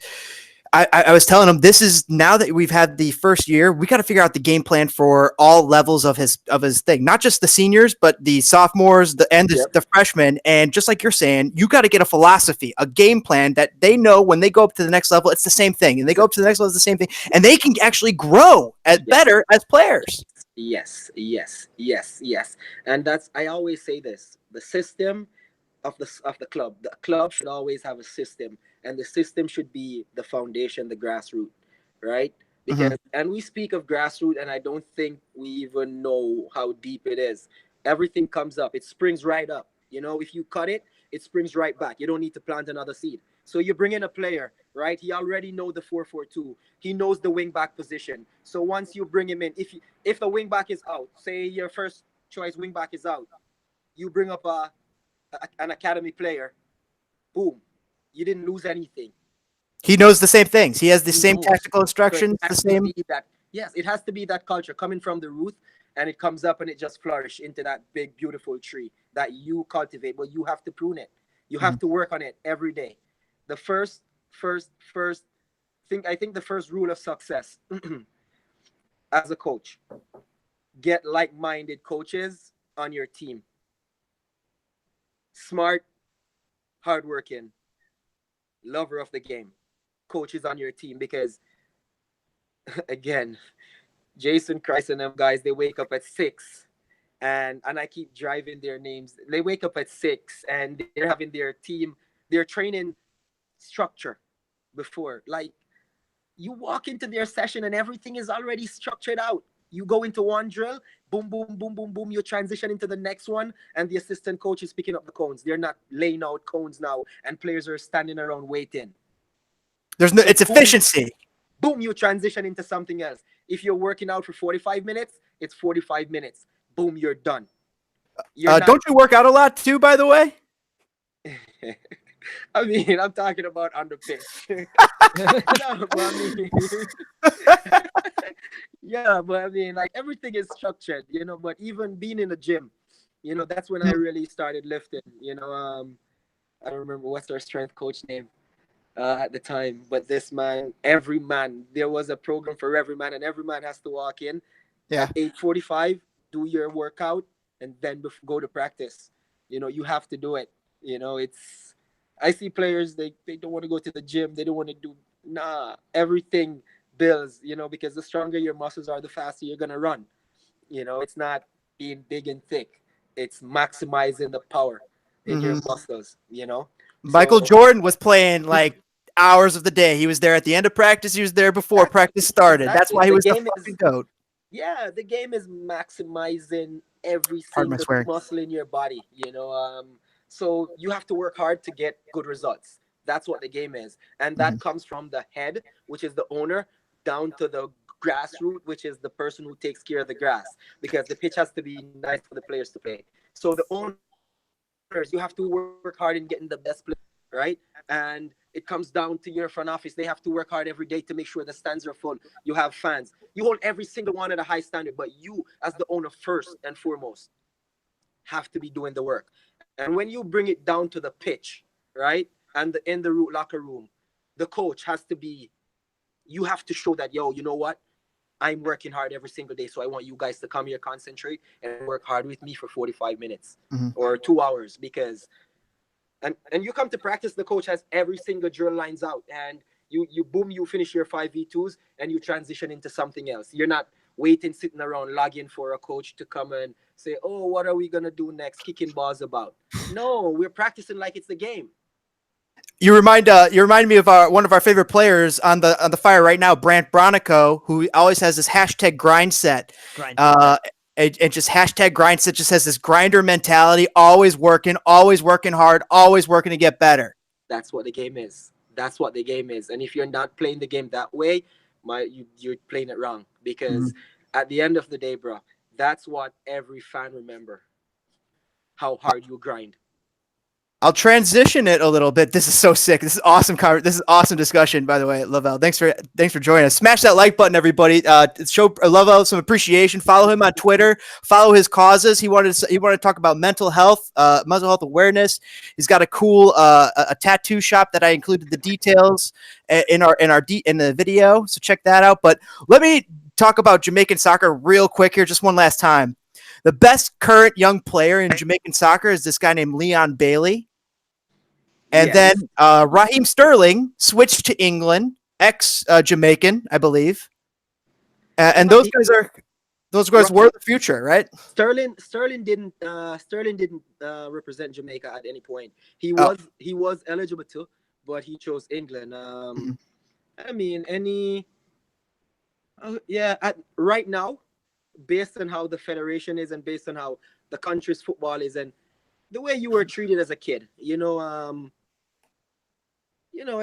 I was telling him, this is now that we've had the first year, we got to figure out the game plan for all levels of his thing, not just the seniors, but the sophomores, the freshmen. And just like you're saying, you got to get a philosophy, a game plan that they know when they go up to the next level, it's the same thing. And they go up to the next level, it's the same thing. And they can actually grow better as players. Yes. And I always say this, the system of the club should always have a system, and the system should be the foundation, the grassroots, right? Because and we speak of grassroots, and I don't think we even know how deep it is. Everything comes up, it springs right up. If you cut it, it springs right back. You don't need to plant another seed. So you bring in a player, right? He already know the 4-4-2. He knows the wing back position. So once you bring him in, if the wing back is out, say your first choice wing back is out, you bring up an academy player, boom, you didn't lose anything. He knows the same things. He has the same tactical instructions. Yes, it has to be that culture coming from the root, and it comes up and it just flourishes into that big, beautiful tree that you cultivate. But you have to prune it. You have to work on it every day. The first thing, I think the first rule of success as a coach, get like-minded coaches on your team. Smart, hardworking, lover of the game coaches on your team, because again, Jason, Christ, and them guys, they wake up at 6, and I keep driving their names. They wake up at 6 and they're having their training structure before. Like, you walk into their session and everything is already structured out. You go into one drill, boom, boom, boom, boom, boom. You transition into the next one, and the assistant coach is picking up the cones. They're not laying out cones now, and players are standing around waiting. It's efficiency. Boom, you transition into something else. If you're working out for 45 minutes, it's 45 minutes. Boom, you're done. Don't you work out a lot too, by the way? I mean, I'm talking about on the pitch. But I mean, like, everything is structured, but even being in the gym, that's when I really started lifting. I don't remember what's our strength coach name at the time, but every man, there was a program for every man, and every man has to walk in at 8:45, do your workout, and then go to practice. You have to do it. I see players, they don't want to go to the gym. They don't want to do, everything builds, because the stronger your muscles are, the faster you're going to run. It's not being big and thick. It's maximizing the power in your muscles, Michael Jordan was playing like hours of the day. He was there at the end of practice. He was there before practice started. That's why he was the fucking GOAT. Yeah, the game is maximizing every single muscle in your body, so you have to work hard to get good results. That's what the game is. And that comes from the head, which is the owner, down to the grassroots, which is the person who takes care of the grass, because the pitch has to be nice for the players to play. So the owners, you have to work hard in getting the best players, right? And it comes down to your front office. They have to work hard every day to make sure the stands are full. You have fans. You hold every single one at a high standard, but you, as the owner, first and foremost, have to be doing the work. And when you bring it down to the pitch, right, and in the locker room, the coach has to be, you have to show that, you know what? I'm working hard every single day, so I want you guys to come here, concentrate, and work hard with me for 45 minutes or 2 hours, because, and you come to practice, the coach has every single drill lines out, and you finish your 5v2s, and you transition into something else. You're not sitting around logging for a coach to come and say, oh, what are we going to do next? Kicking balls about. No, we're practicing like it's a game. You remind me of one of our favorite players on the Fire right now, Brant Bronico, who always has this hashtag Grindset. And just hashtag Grindset, just has this grinder mentality, always working hard, always working to get better. That's what the game is. And if you're not playing the game that way, you're playing it wrong, because at the end of the day, bro, that's what every fan remember, how hard you grind. I'll transition it a little bit. This is so sick. This is awesome. This is awesome discussion, by the way, Lovel. Thanks for joining us. Smash that like button, everybody. Show Lovel some appreciation. Follow him on Twitter. Follow his causes. He wanted to talk about mental health awareness. He's got a cool a tattoo shop that I included the details in the video. So check that out. But let me talk about Jamaican soccer real quick here, just one last time. The best current young player in Jamaican soccer is this guy named Leon Bailey. And then Raheem Sterling switched to England, ex-Jamaican, I believe. And those guys were the future, right? Sterling didn't represent Jamaica at any point. He was eligible to, but he chose England. I mean, right now, based on how the federation is and based on how the country's football is and the way you were treated as a kid,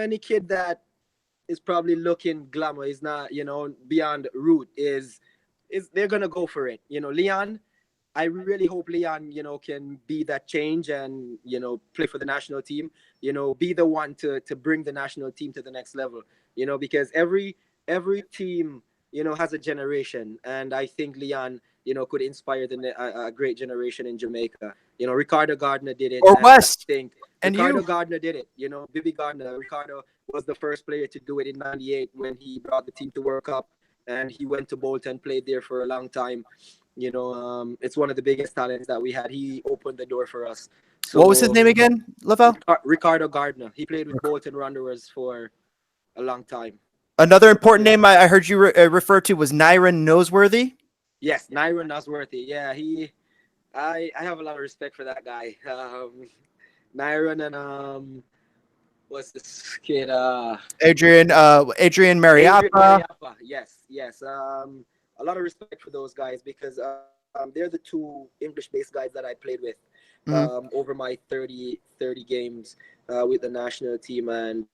any kid that is probably looking glamour is not, beyond root is they're gonna go for it. Leon, I really hope Leon, can be that change and, play for the national team, be the one to bring the national team to the next level, because every team, has a generation. And I think Leon, could inspire a great generation in Jamaica. Ricardo Gardner did it. Or West. I think Ricardo Gardner did it. Bibi Gardner. Ricardo was the first player to do it in '98 when he brought the team to World Cup. And he went to Bolton, played there for a long time. It's one of the biggest talents that we had. He opened the door for us. So, what was his name again, Lovel? Ricardo Gardner. He played with Bolton Wanderers for a long time. Another important name I heard you refer to was Nyron Noseworthy. Yes, Nyron Noseworthy. Yeah, I have a lot of respect for that guy. Nyron and what's this kid? Adrian Mariappa. Yes. A lot of respect for those guys because they're the two English-based guys that I played with over my 30 games with the national team, and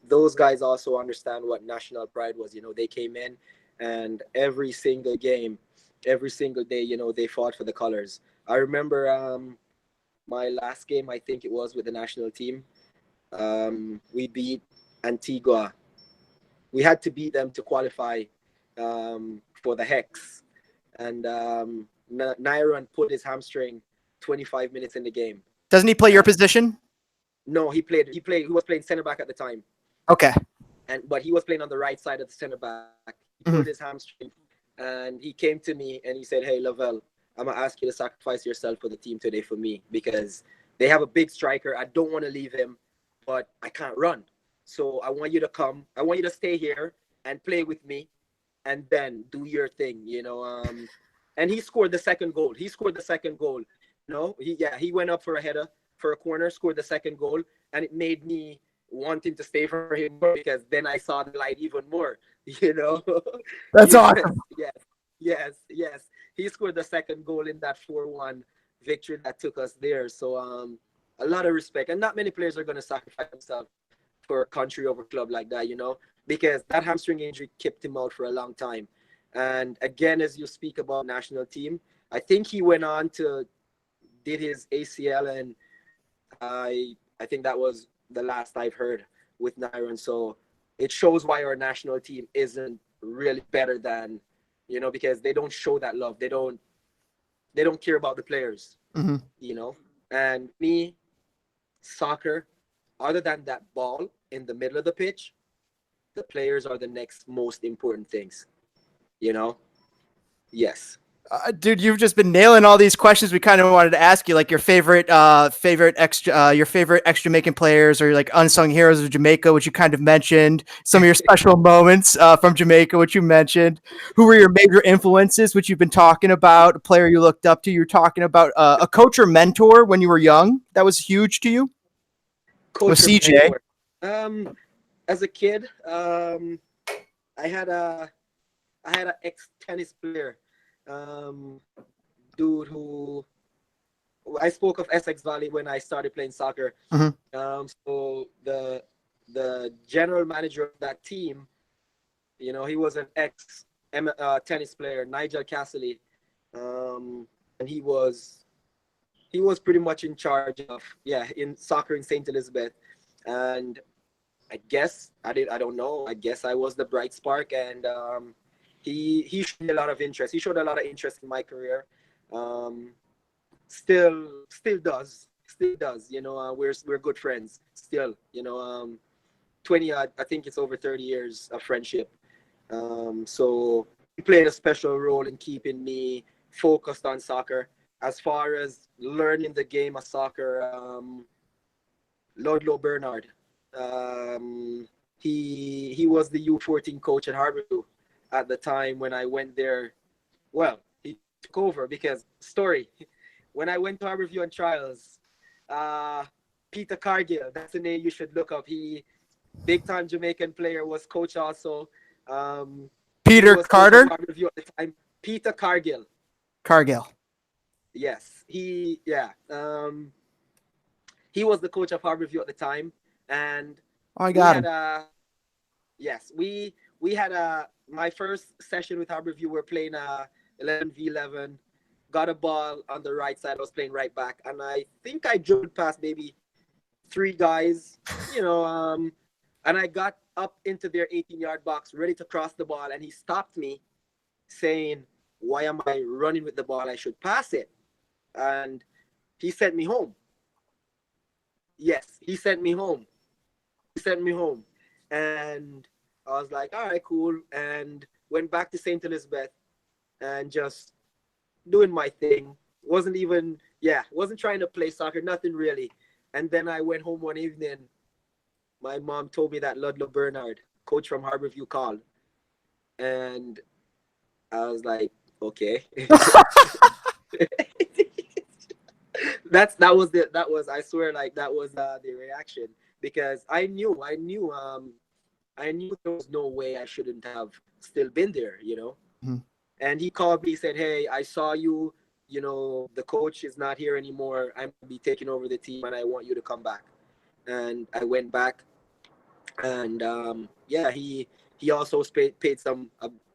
those guys also understand what national pride was. They came in and every single game, every single day, they fought for the colors. I remember my last game, I think it was with the national team. We beat Antigua. We had to beat them to qualify for the Hex. And Nyron put his hamstring 25 minutes in the game. Doesn't he play your position? No, he was playing center back at the time. Okay. But he was playing on the right side of the center back. He put his hamstring, and he came to me and he said, "Hey, Lovel, I'm gonna ask you to sacrifice yourself for the team today for me because they have a big striker. I don't want to leave him, but I can't run. So I want you to come. I want you to stay here and play with me, and then do your thing, And he scored the second goal. He went up for a header for a corner, scored the second goal, and it made me wanting to stay for him more because then I saw the light even more, That's awesome. Yes. He scored the second goal in that 4-1 victory that took us there. So a lot of respect. And not many players are going to sacrifice themselves for a country over club like that, because that hamstring injury kept him out for a long time. And again, as you speak about national team, I think he went on to did his ACL, and I think that was the last I've heard with Nyron. So it shows why our national team isn't really better than, because they don't show that love. They don't care about the players, And me, soccer, other than that ball in the middle of the pitch, the players are the next most important things, Yes. Dude, you've just been nailing all these questions we kind of wanted to ask you, like your favorite ex-Jamaican players or like unsung heroes of Jamaica, which you kind of mentioned. Some of your special moments from Jamaica, which you mentioned. Who were your major influences, which you've been talking about? A player you looked up to. You're talking about a coach or mentor when you were young that was huge to you. Coach CJ. As a kid, I had an ex-tennis player. Dude who I spoke of Essex Valley when I started playing soccer. So the general manager of that team, he was an ex tennis player, Nigel Castley, and he was he was pretty much in charge of in soccer in St. Elizabeth, and I guess I don't know. I guess I was the bright spark, and he showed a lot of interest. He showed a lot of interest in my career. Still does. You know, we're good friends still. You know, 20 I think it's over 30 years of friendship. So he played a special role in keeping me focused on soccer. As far as learning the game of soccer, Ludlow Bernard. He was the U14 coach at Harbour at the time when I went there. Well, he took over because when I went to Harborview on trials, Peter Cargill, that's the name you should look up. He big time Jamaican player, was coach also. Peter Carter? At the time. Peter Cargill. Cargill. Yes. He was the coach of Harborview at the time. And I got him. We had my first session with Harborview, we're playing 11v11. Got a ball on the right side. I was playing right back. And I think I dribbled past maybe 3 guys, you know, and I got up into their 18-yard box, ready to cross the ball. And he stopped me saying, why am I running with the ball? I should pass it. And he sent me home. Yes, he sent me home. And I was like, all right, cool. And went back to St. Elizabeth and just doing my thing. Wasn't trying to play soccer, nothing really. And then I went home one evening. My mom told me that Ludlow Bernard, coach from Harborview, called. And I was like, okay. that was the reaction, because I knew there was no way I shouldn't have still been there, you know. Mm-hmm. And he called me, said, hey, I saw you, you know, the coach is not here anymore. I'm gonna be taking over the team and I want you to come back. And I went back, and he also paid some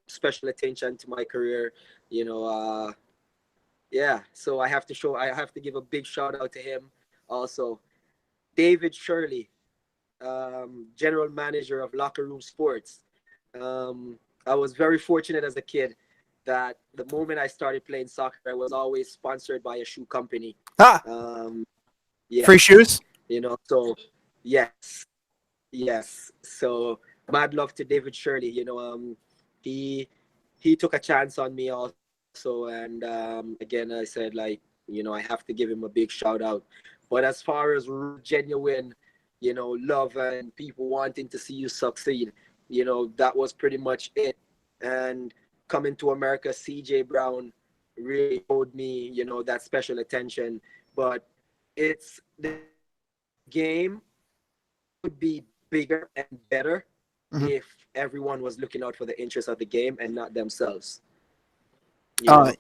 special attention to my career, you know. So I have to give a big shout out to him also. David Shirley, general manager of Locker Room Sports. I was very fortunate as a kid that the moment I started playing soccer, I was always sponsored by a shoe company. Free shoes? You know, so yes. So mad love to David Shirley. You know, he took a chance on me also, and again, I said, like, you know, I have to give him a big shout out. But as far as genuine, you know, love and people wanting to see you succeed, you know, that was pretty much it. And coming to America, CJ Brown really showed me, you know, that special attention. But it's the game would be bigger and better if everyone was looking out for the interest of the game and not themselves.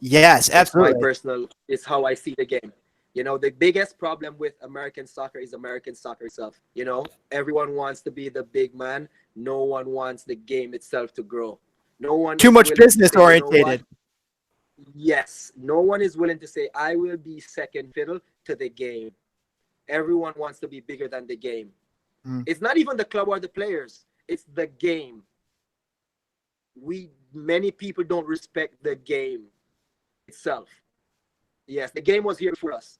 Yes, absolutely. My personal, it's how I see the game. You know, the biggest problem with American soccer is American soccer itself. You know, everyone wants to be the big man. No one wants the game itself to grow. No one too much business orientated. Yes, no one is willing to say, I will be second fiddle to the game. Everyone wants to be bigger than the game. It's not even the club or the players. It's the game. Many people don't respect the game itself. Yes, the game was here for us,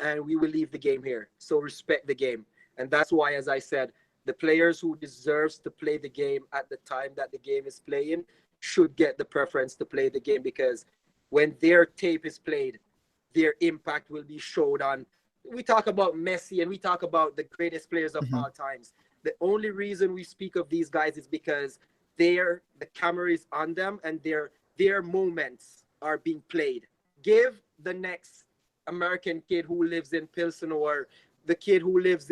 and we will leave the game here. So respect the game. And that's why, as I said, the players who deserves to play the game at the time that the game is playing should get the preference to play the game, because when their tape is played, their impact will be showed on. We talk about Messi and we talk about the greatest players of all times. The only reason we speak of these guys is because the camera is on them and their moments are being played. Give the next American kid who lives in Pilsen, or the kid who lives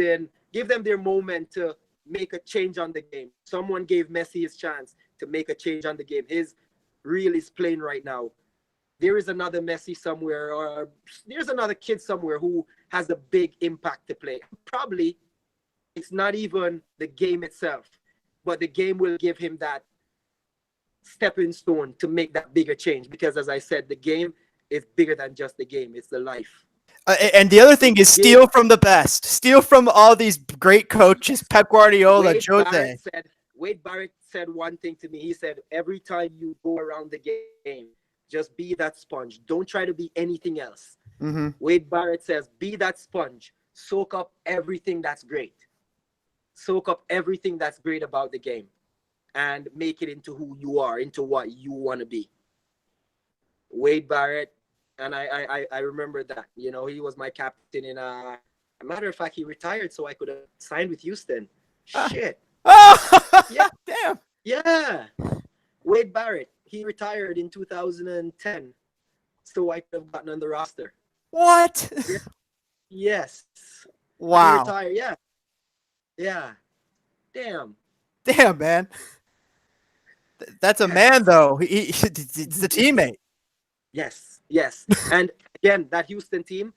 give them their moment to make a change on the game. Someone gave Messi his chance to make a change on the game. His reel is playing right now. There is another Messi somewhere, or there's another kid somewhere who has a big impact to play. Probably it's not even the game itself, but the game will give him that stepping stone to make that bigger change. Because as I said, the game is bigger than just the game. It's the life. And the other thing is steal from the best. Steal from all these great coaches, Pep Guardiola, Jose. Wade Barrett said one thing to me. He said, every time you go around the game, just be that sponge. Don't try to be anything else. Mm-hmm. Wade Barrett says, be that sponge. Soak up everything that's great. Soak up everything that's great about the game and make it into who you are, into what you want to be. Wade Barrett, and I remember that. You know, he was my captain in a matter of fact, he retired so I could have signed with Justen. Shit. Oh, Yeah. damn. Yeah. Wade Barrett, he retired in 2010 so I could have gotten on the roster. What? Yeah. Yes. Wow. He retired, yeah. Yeah. Damn. Damn, man. That's a man, though. It's a teammate. Yes. Yes. And again, that Justen team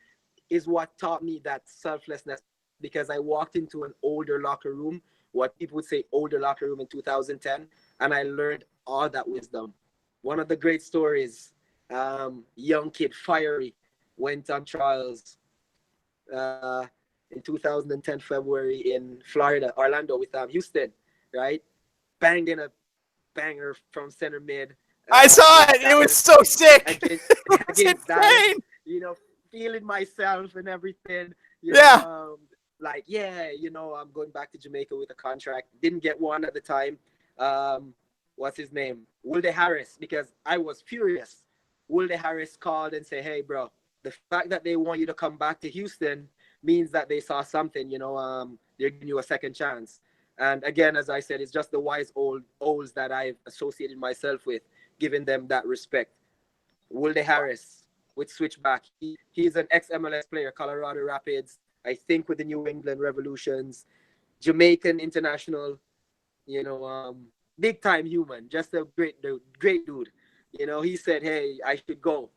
is what taught me that selflessness, because I walked into an older locker room, what people would say older locker room in 2010, and I learned all that wisdom. One of the great stories, young kid, fiery, went on trials in 2010 February in Florida, Orlando, with Justen, right? Banged in a banger from center mid. I saw it. It was so sick. Against insane. Dallas, you know, feeling myself and everything. You Yeah. know, like, yeah, you know, I'm going back to Jamaica with a contract. Didn't get one at the time. What's his name? Wilde Harris, because I was furious. Wilde Harris called and said, hey, bro, the fact that they want you to come back to Houston means that they saw something, you know, they're giving you a second chance. And again, as I said, it's just the wise olds that I've associated myself with, giving them that respect. Wilde Harris with switchback. He's an ex-MLS player, Colorado Rapids, I think with the New England Revolutions, Jamaican International, you know, big time human, just a great dude. You know, he said, hey, I should go.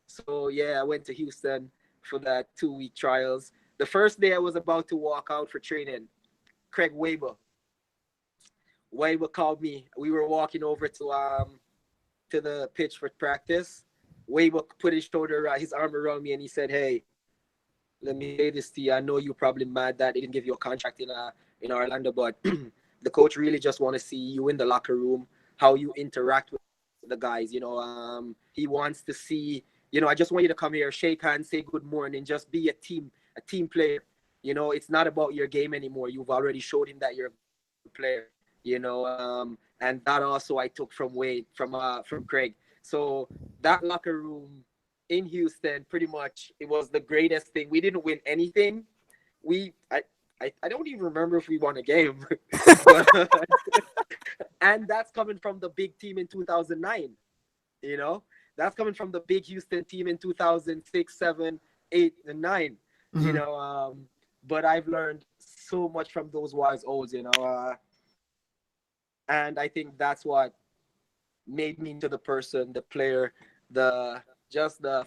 So yeah, I went to Houston for that 2-week trials. The first day I was about to walk out for training, Craig Weber called me. We were walking over to the pitch for practice. Weber put his arm around me and he said, hey, let me say this to you. I know you're probably mad that they didn't give you a contract in Orlando, but the coach really just want to see you in the locker room, how you interact with the guys. You know, he wants to see, you know, I just want you to come here, shake hands, say good morning, just be a team player. You know, it's not about your game anymore. You've already showed him that you're a player, you know, and that also I took from Craig. So that locker room in Houston, pretty much, it was the greatest thing. We didn't win anything. I don't even remember if we won a game. And that's coming from the big team in 2009. You know, that's coming from the big Houston team in 2006, 7, 8, and 9. Mm-hmm. You know, but I've learned so much from those wise olds, you know, and I think that's what made me into the person, the player, the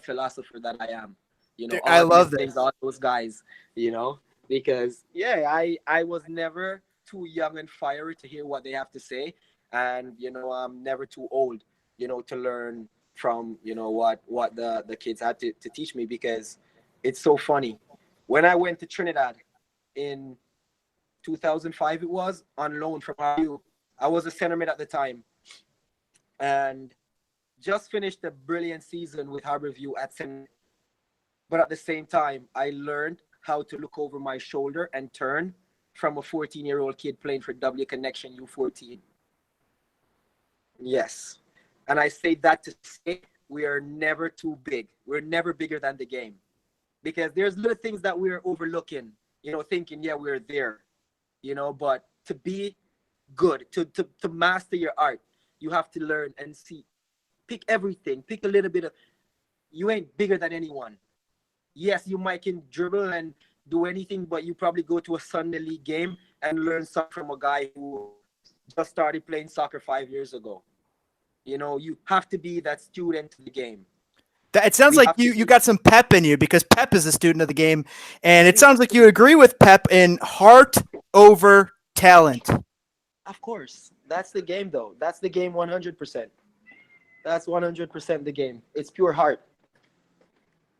philosopher that I am. You know, I love things, all those guys, you know, because yeah, I was never too young and fiery to hear what they have to say, and you know, I'm never too old, you know, to learn from, you know, what the kids had to teach me, because it's so funny. When I went to Trinidad in 2005, it was on loan from RU. I was a center mid at the time, and just finished a brilliant season with Harborview at center. But at the same time, I learned how to look over my shoulder and turn from a 14-year-old kid playing for W Connection U14. Yes. And I say that to say we are never too big. We're never bigger than the game. Because there's little things that we're overlooking, you know, thinking, yeah, we're there, you know, but to be good, to master your art, you have to learn and see. Pick everything. Pick a little bit of, you ain't bigger than anyone. Yes, you might can dribble and do anything, but you probably go to a Sunday league game and learn something from a guy who just started playing soccer 5 years ago. You know, you have to be that student to the game. It sounds like you got some pep in you, because Pep is a student of the game, and it sounds like you agree with Pep in heart over talent. Of course. That's the game, though. That's the game 100%. That's 100% the game. It's pure heart.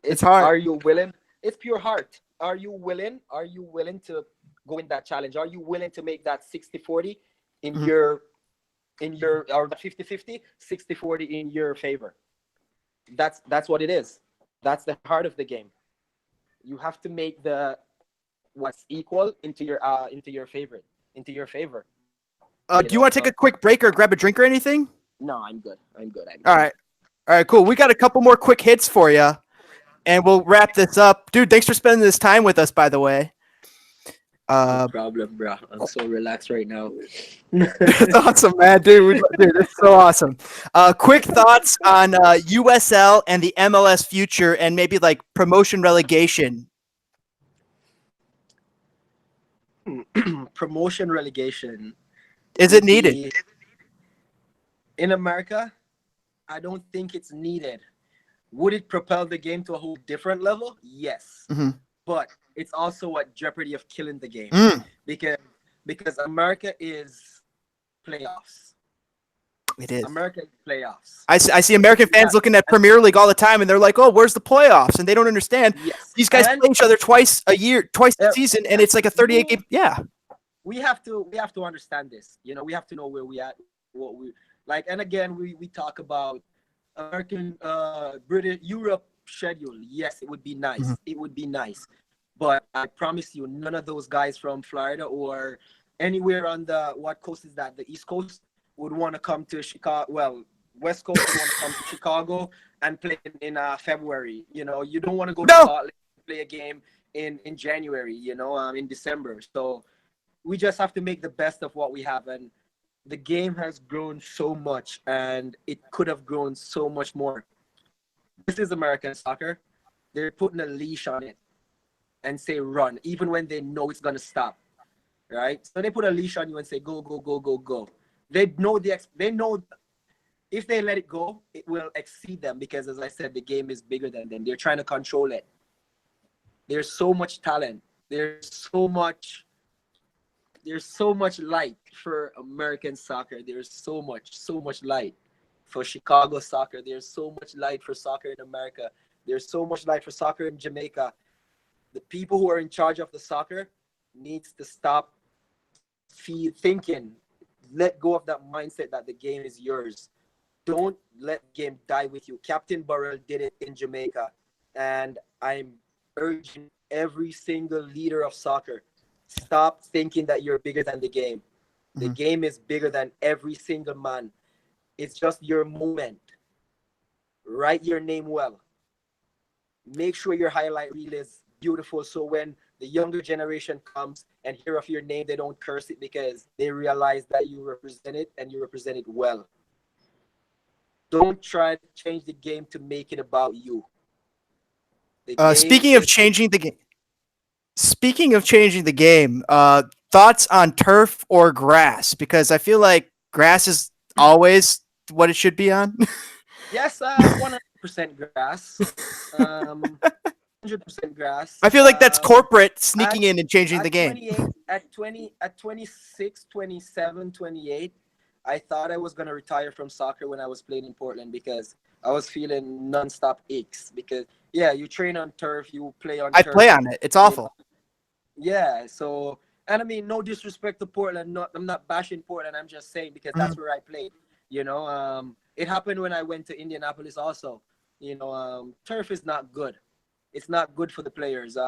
It's hard. Are you willing? it's pure heart. Are you willing? Are you willing to go in that challenge? Are you willing to make that 60-40 in Mhm. your or 50-50, 60-40 in your favor? That's what it is. That's the heart of the game. You have to make the what's equal into your favorite, into your favor. Do you want to take a quick break or grab a drink or anything? No, I'm good. I'm good. I'm good. All right. All right, cool. We got a couple more quick hits for you, and we'll wrap this up. Dude, thanks for spending this time with us, by the way. No problem, bro. I'm so relaxed right now. That's awesome, man. Dude, it's so awesome. Quick thoughts on USL and the MLS future and maybe like promotion relegation. Promotion relegation. Is it needed? In America, I don't think it's needed. Would it propel the game to a whole different level? Yes. Mhm. But it's also at jeopardy of killing the game because America is playoffs. It is. America is playoffs. I see American fans looking at Premier League all the time, and they're like, "Oh, where's the playoffs?" And they don't understand. Yes. These guys play each other twice a year, twice a season, and it's like a 38 game. Yeah. We have to understand this. You know, we have to know where we at, what we like. And again, we talk about American, British, Europe schedule. Yes, it would be nice. Mm-hmm. It would be nice. But I promise you, none of those guys from Florida or anywhere on what coast is that? The East Coast would want to come to Chicago. Well, West Coast would want to come to Chicago and play in February. You know, you don't want to go to Scotland and play a game in January. You know, in December. So we just have to make the best of what we have. And the game has grown so much, and it could have grown so much more. This is American soccer. They're putting a leash on it and say run, even when they know it's gonna stop, right? So they put a leash on you and say go, go, go, go, go. They know they know if they let it go, it will exceed them because, as I said, the game is bigger than them. They're trying to control it. There's so much talent. There's so much light for American soccer. There's so much light for Chicago soccer. There's so much light for soccer in America. There's so much light for soccer in Jamaica. The people who are in charge of the soccer needs to stop thinking, let go of that mindset that the game is yours. Don't let the game die with you. Captain Burrell did it in Jamaica, and I'm urging every single leader of soccer, stop thinking that you're bigger than the game. The game is bigger than every single man. It's just your moment. Write your name well. Make sure your highlight reel is beautiful, so when the younger generation comes and hear of your name, they don't curse it because they realize that you represent it and you represent it well. Don't try to change the game to make it about you. Speaking of changing the game, thoughts on turf or grass? Because I feel like grass is always what it should be on. Yes, 100% grass. 100% grass. I feel like that's corporate sneaking in and changing the game. 26, 27, 28, I thought I was going to retire from soccer when I was playing in Portland because I was feeling nonstop aches. Because, yeah, you train on turf, you play on turf. I play on it. It's awful. Yeah, so, and I mean, no disrespect to Portland. I'm not bashing Portland. I'm just saying because that's where I played. You know, it happened when I went to Indianapolis also. You know, turf is not good. It's not good for the players.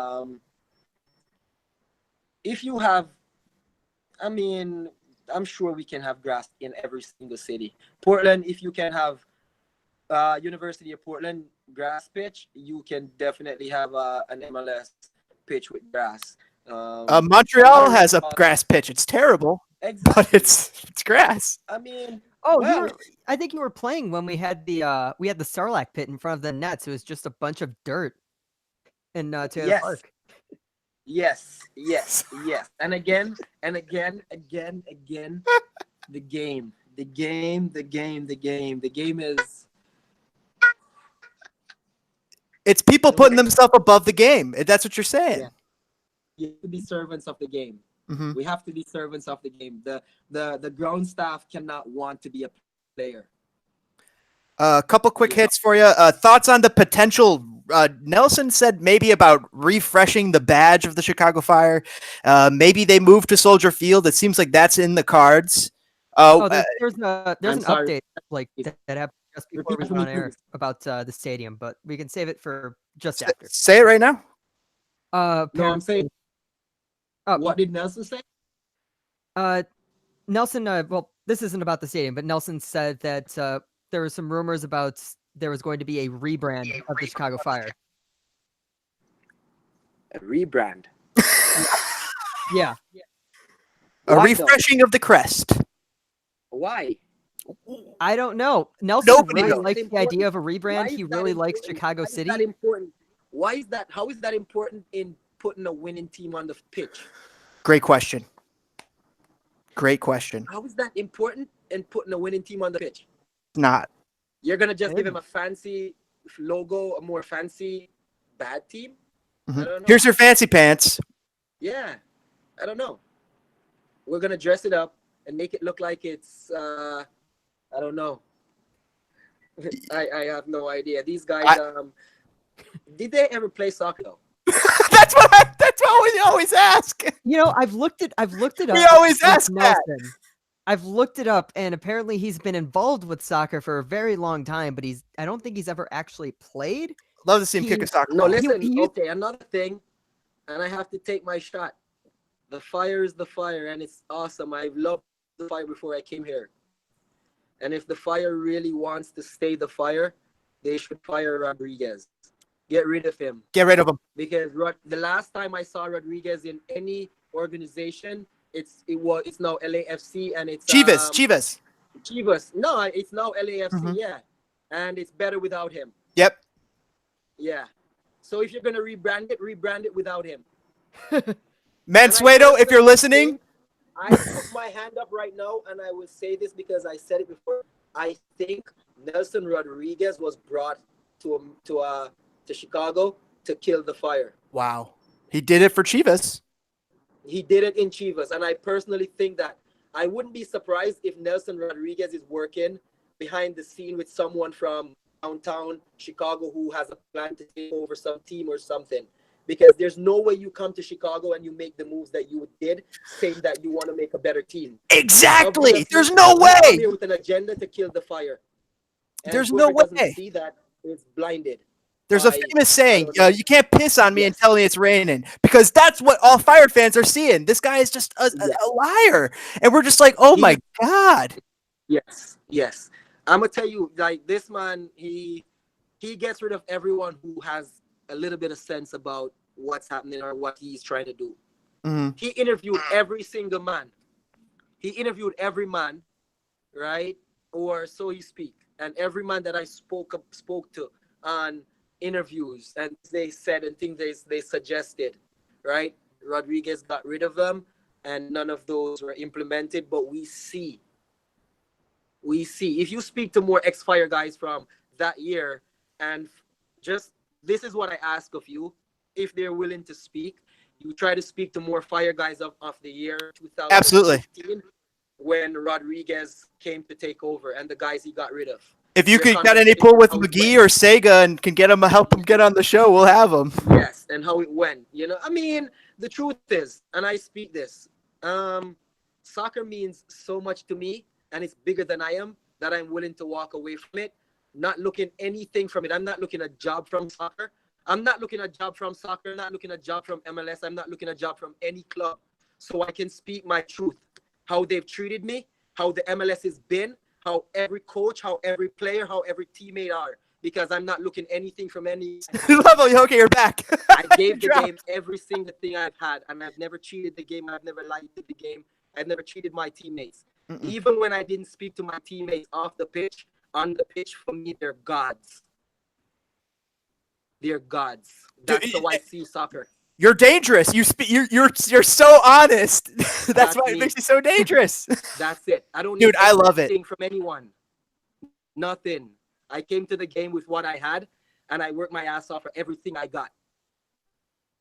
If you have, I mean, I'm sure we can have grass in every single city. Portland, if you can have University of Portland grass pitch, you can definitely have an MLS pitch with grass. Montreal has a grass pitch. It's terrible, but it's grass. I mean, I think you were playing when we had the Sarlacc pit in front of the nets. It was just a bunch of dirt in Taylor Park. Yes. And again, the game is. It's people putting themselves above the game. That's what you're saying. Yeah. You have to be servants of the game. Mm-hmm. We have to be servants of the game. The ground staff cannot want to be a player. A couple quick hits for you. Thoughts on the potential Nelson said maybe about refreshing the badge of the Chicago Fire. Maybe they move to Soldier Field. It seems like that's in the cards. Oh, there's I'm an sorry. update like that happened just before we Repeat for went me, on air please. about the stadium, but we can save it for just after. Say it right now. No, I'm saying, Oh, what did Nelson say? Nelson. Well, this isn't about the stadium, but Nelson said that there were some rumors about there was going to be a rebrand of the Chicago Fire. A rebrand. Yeah. A Why, refreshing of the crest. Why? I don't know. Nelson Nobody really knows. likes the idea of a Why rebrand. is He that really likes important? Chicago Why is City. that important? Why is that? How is that important in putting a winning team on the pitch? Great question. Great question. How is that important in putting a winning team on the pitch? Not. You're gonna just give him a fancy logo, a more fancy bad team? I don't know. Here's your fancy pants. Yeah, I don't know. We're gonna dress it up and make it look like it's I don't know. I have no idea. These guys did they ever play soccer though? That's what we always ask. You know, I've looked it up. We always with ask that. Nelson. I've looked it up, and apparently he's been involved with soccer for a very long time, but I don't think he's ever actually played. Love to see him kick a soccer No, ball. listen, okay, another thing, and I have to take my shot. The Fire is the Fire, and it's awesome. I've loved the Fire before I came here. And if the Fire really wants to stay the Fire, they should fire Rodriguez. Get rid of him. Get rid of him. Because the last time I saw Rodriguez in any organization, it's now LAFC and it's Chivas. Chivas. No, it's now LAFC, yeah. And it's better without him. Yep. Yeah. So if you're gonna rebrand it without him. Mansueto, if you're listening. I put my hand up right now, and I will say this because I said it before. I think Nelson Rodriguez was brought to Chicago to kill the Fire. Wow. He did it for Chivas. He did it in Chivas, and I personally think that I wouldn't be surprised if Nelson Rodriguez is working behind the scene with someone from downtown Chicago who has a plan to take over some team or something. Because there's no way you come to Chicago and you make the moves that you did, saying that you want to make a better team. Exactly. Obviously, There's no you way. come here with an agenda to kill the Fire. And There's no whoever doesn't way. see that is blinded. There's a by- famous saying, I don't know. you can't piss on me Yes. and tell me it's raining, because that's what all Fire fans are seeing. This guy is just a liar. And we're just like, oh my God. Yes. I'm going to tell you, like, this man, he gets rid of everyone who has a little bit of sense about what's happening or what he's trying to do. He interviewed every single man. He interviewed every man, right? Or so he speak. And every man that I spoke to on interviews, and they said and things they suggested, right? Rodriguez got rid of them, and none of those were implemented. But we see. If you speak to more ex-Fire guys from that year, and just this is what I ask of you, if they're willing to speak, you try to speak to more Fire guys of the year 2015. Absolutely. When Rodriguez came to take over and the guys he got rid of. If you could get any pull with McGee or Sega and can help them get on the show, we'll have them. Yes, and how it went. You know, I mean, the truth is, and I speak this, soccer means so much to me, and it's bigger than I am, that I'm willing to walk away from it, not looking anything from it. I'm not looking a job from soccer. I'm not looking a job from soccer. I'm not looking a job from MLS. I'm not looking a job from any club. So I can speak my truth, how they've treated me, how the MLS has been, how every coach, how every player, how every teammate are. Because I'm not looking anything from any. Level, okay, you're back. I gave the game every single thing I've had, and I've never cheated the game. I've never lied to the game. I've never cheated my teammates. Even when I didn't speak to my teammates off the pitch, on the pitch, for me, they're gods. They're gods. That's how I see soccer. You're dangerous. You're so honest. That's why it makes you so dangerous. That's it. I don't Dude, need I love it. anything from anyone. Nothing. I came to the game with what I had, and I worked my ass off for everything I got.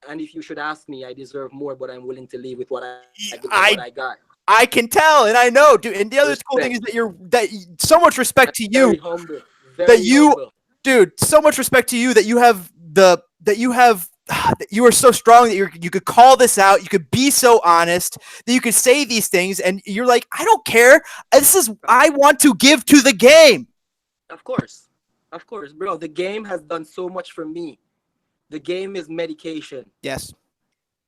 And if you should ask me, I deserve more, but I'm willing to leave with what I got. I can tell, and I know, dude. And the other cool thing is that so much respect to you. Very humble. Very humble. Dude, so much respect to you that you have that you have that you are so strong that you could call this out, you could be so honest that you could say these things, and you're like, I don't care. I want to give to the game. Of course, bro. The game has done so much for me. The game is medication. Yes.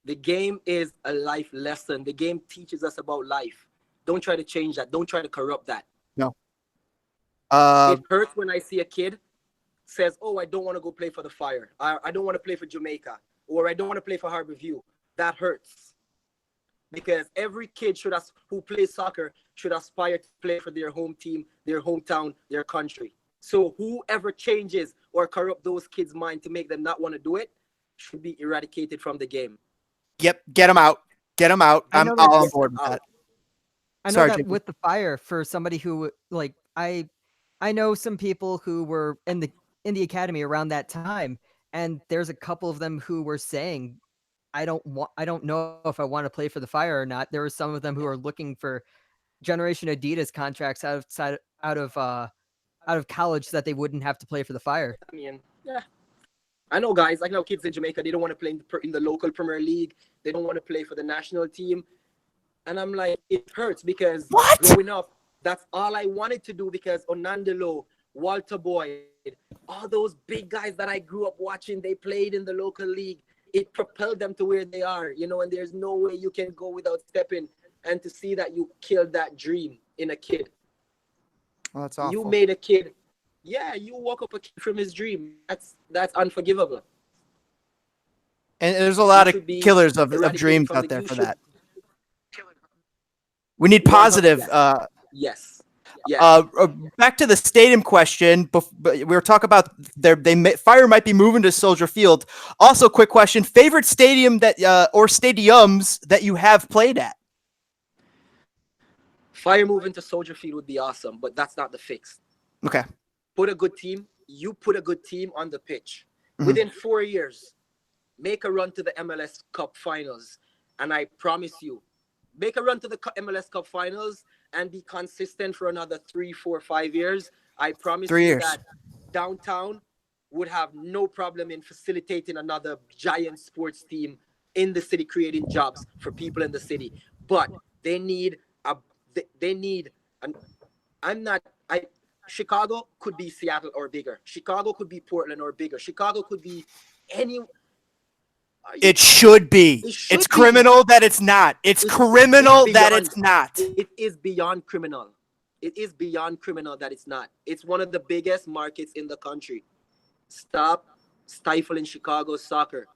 The game is a life lesson. The game teaches us about life. Don't try to change that. Don't try to corrupt that. No. It hurts when I see a kid says, oh, I don't want to go play for the Fire. I don't want to play for Jamaica. Or I don't want to play for Harbour. That hurts. Because every kid who plays soccer should aspire to play for their home team, their hometown, their country. So whoever changes or corrupt those kids' mind to make them not want to do it should be eradicated from the game. Yep, get them out. Get them out. I'm all on board with that. I know that with the Fire, for somebody who, like, I know some people who were in the academy around that time, and there's a couple of them who were saying, I don't know if I want to play for the Fire or not. There were some of them who are looking for Generation Adidas contracts out of college so that they wouldn't have to play for the Fire. I mean, yeah. I know guys, like now kids in Jamaica, they don't want to play in the local Premier League. They don't want to play for the national team. And I'm like, it hurts because growing up, that's all I wanted to do, because Onandelo, Walter Boyd, all those big guys that I grew up watching, they played in the local league. It propelled them to where they are, you know, and there's no way you can go without stepping, and to see that you killed that dream in a kid. Well, that's awful. You made a kid. Yeah, you woke up a kid from his dream. That's unforgivable. And there's a lot of killers of dreams out there for that. We need positive. Yes. Yeah. Back to the stadium question. We were talking about Fire might be moving to Soldier Field. Also, quick question: favorite stadium or stadiums that you have played at? Fire moving to Soldier Field would be awesome, but that's not the fix. Okay. Put a good team. You put a good team on the pitch. Mm-hmm. Within 4 years, make a run to the MLS Cup Finals, and I promise you, make a run to the MLS Cup Finals and be consistent for another 3, 4, 5 years. I promise you that downtown would have no problem in facilitating another giant sports team in the city, creating jobs for people in the city. But they need Chicago could be Seattle or bigger. Chicago could be Portland or bigger. Chicago could be any. It should be. It's criminal that it's not. It's criminal that it's not. It is beyond criminal. It is beyond criminal that it's not. It's one of the biggest markets in the country. Stop stifling Chicago soccer.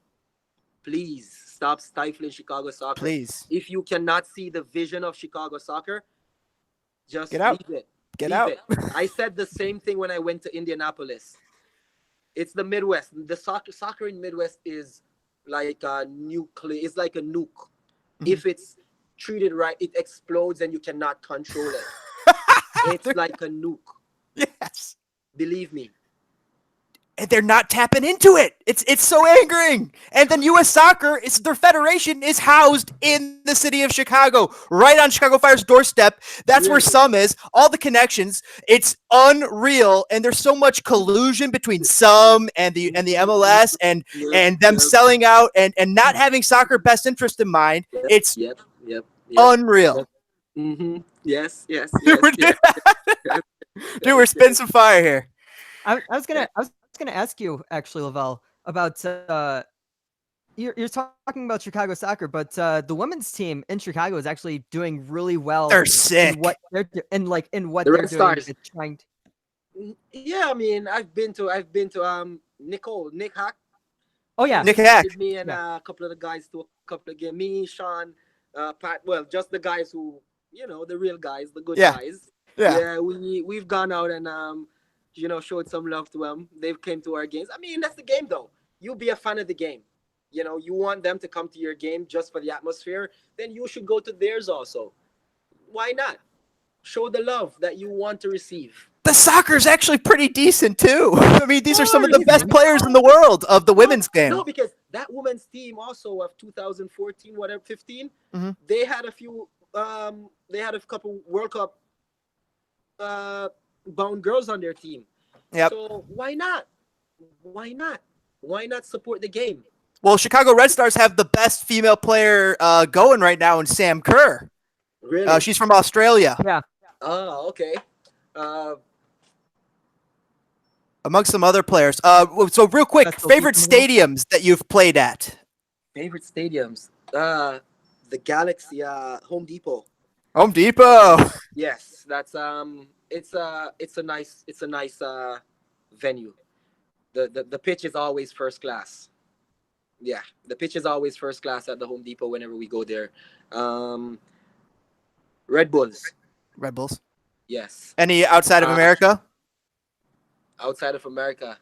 Please stop stifling Chicago soccer. Please. If you cannot see the vision of Chicago soccer, just get out. Leave it. Get out. I said the same thing when I went to Indianapolis. It's the Midwest. The soccer in Midwest is like a nuclear. It's like a nuke. Mm-hmm. If it's treated right, it explodes and you cannot control it. It's like a nuke. Yes. Believe me. And they're not tapping into it. It's so angering. And then U.S. Soccer, their federation is housed in the city of Chicago, right on Chicago Fire's doorstep. That's where some is. All the connections. It's unreal. And there's so much collusion between some and the MLS and them selling out and not having soccer best interest in mind. It's unreal. Mm-hmm. Yes. Dude, we're spinning some fire here. I was gonna ask you actually, Lovel, about you're talking about Chicago soccer, but the women's team in Chicago is actually doing really well. They're sick. In what they're doing. Trying to... Yeah, I mean, I've been to Nick Hack. Oh yeah, Nick Hack. Me and a couple of the guys to a couple of games. Me, Sean, Pat. Well, just the guys who, the real guys, the good guys. Yeah. We've gone out and showed some love to them. They've came to our games. I mean, that's the game, though. You be a fan of the game. You want them to come to your game just for the atmosphere, then you should go to theirs also. Why not? Show the love that you want to receive. The soccer's actually pretty decent, too. I mean, these are some of the best players in the world of the women's game. No, because that women's team also of 2014, 15, mm-hmm. They had a few, they had a couple World Cup bound girls on their team. Yep. So why not? Why not? Why not support the game? Well, Chicago Red Stars have the best female player going right now in Sam Kerr. Really? She's from Australia. Yeah. Oh, okay. Amongst some other players. So real quick, That's favorite the people stadiums that you've played at? Favorite stadiums? The Galaxy, Home Depot. Home Depot. Yes, that's it's a nice venue. The pitch is always first class. Yeah, the pitch is always first class at the Home Depot whenever we go there. Red Bulls. Red Bulls. Yes. Any outside of America? Outside of America.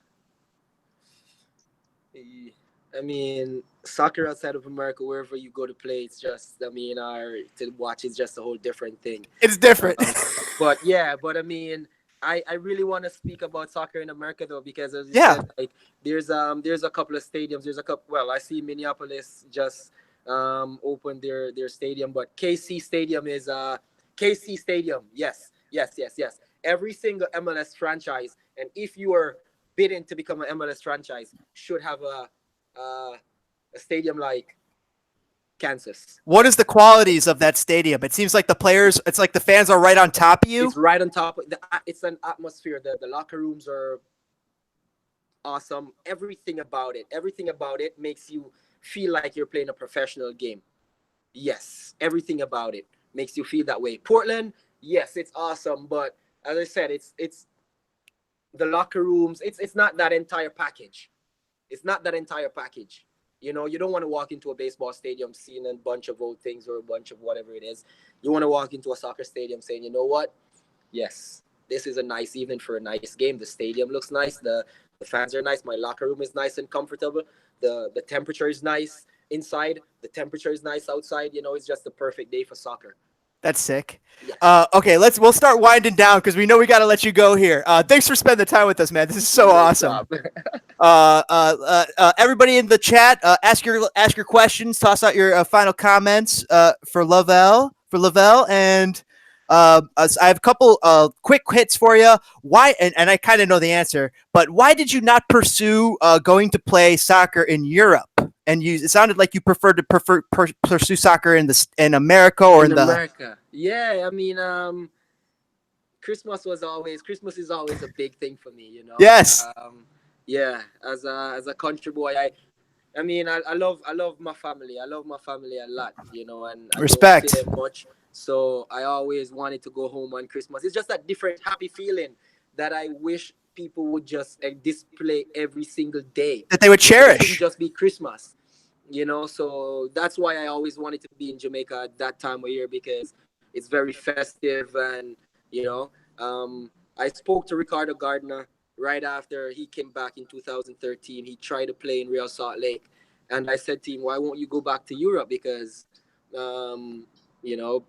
I mean, soccer outside of America, wherever you go to play, it's just, I mean, to watch is just a whole different thing. It's different. But I mean, I really want to speak about soccer in America though, because as you said, like there's a couple of stadiums. Well, I see Minneapolis just opened their stadium, but KC Stadium is KC Stadium. Yes. Every single MLS franchise, and if you are bidding to become an MLS franchise, should have a stadium like Kansas. What is the qualities of that stadium? It seems like it's like the fans are right on top of you. It's right on top. It's an atmosphere. The locker rooms are awesome. Everything about it makes you feel like you're playing a professional game. Yes, everything about it makes you feel that way. Portland, yes, it's awesome, but as I said, it's the locker rooms. It's not that entire package. It's not that entire package. You know, you don't want to walk into a baseball stadium seeing a bunch of old things or a bunch of whatever it is. You want to walk into a soccer stadium saying, you know what? Yes, this is a nice evening for a nice game. The stadium looks nice. The fans are nice. My locker room is nice and comfortable. The temperature is nice inside. The temperature is nice outside. You know, it's just the perfect day for soccer. That's sick. Yeah. Okay, we'll start winding down because we know we got to let you go here. Thanks for spending the time with us, man. This is so awesome. Everybody in the chat, ask your questions, toss out your final comments for Lovel, and I have a couple quick hits for you. Why? And I kind of know the answer, but why did you not pursue going to play soccer in Europe? And it sounded like you preferred to pursue soccer in America or in America. Yeah, I mean, Christmas is always a big thing for me, you know. Yes. Yeah, as a country boy, I mean, I love my family. I love my family a lot, you know, and I respect. don't see them much. So I always wanted to go home on Christmas. It's just that different happy feeling that I wish people would just display every single day. That they would cherish. It shouldn't just be Christmas, you know. So that's why I always wanted to be in Jamaica at that time of year, because it's very festive. And, you know, I spoke to Ricardo Gardner right after he came back in 2013. He tried to play in Real Salt Lake. And I said to him, why won't you go back to Europe? Because, you know,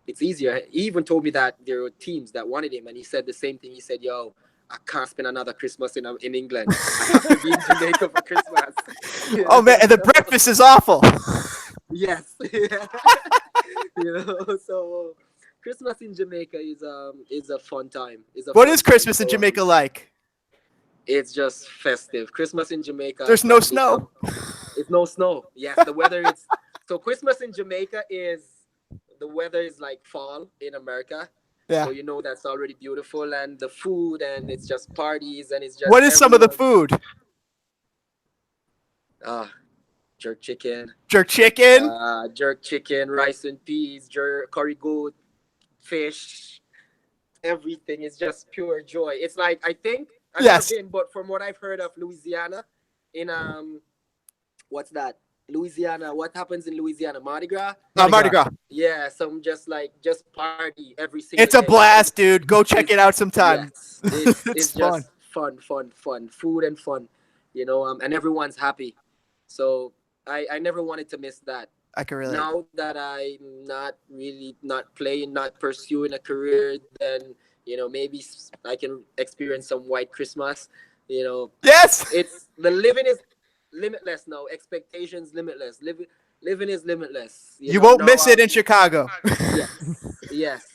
it's easier. He even told me that there were teams that wanted him. And he said the same thing. He said, yo, I can't spend another Christmas in England. I have to be in Jamaica for Christmas. Oh, man, and the breakfast is awful. Yes. You know, so Christmas in Jamaica is a fun time. What is Christmas in Jamaica like? It's just festive. Christmas in Jamaica. There's no snow. It's no snow. Yes, the weather is. So Christmas in Jamaica the weather is like fall in America. Yeah. So you know that's already beautiful, and the food, and it's just parties, and it's just. What is some of the food? Jerk chicken. Jerk chicken. Jerk chicken, rice and peas, curry goat, fish. Everything is just pure joy. It's like, I think I've never been, but from what I've heard of Louisiana, in what's that? Louisiana. What happens in Louisiana? Mardi Gras. Mardi Gras. Yeah, some just party every single. It's a blast, dude. Go check it out sometime. Yes, it's fun. just fun, food and fun, you know. And everyone's happy. So I never wanted to miss that. I can relate. Now that I'm not playing, not pursuing a career, then, you know, maybe I can experience some white Christmas, you know. Yes. It's the living is limitless now. Expectations limitless. Living is limitless. You won't miss it in Chicago. Yes.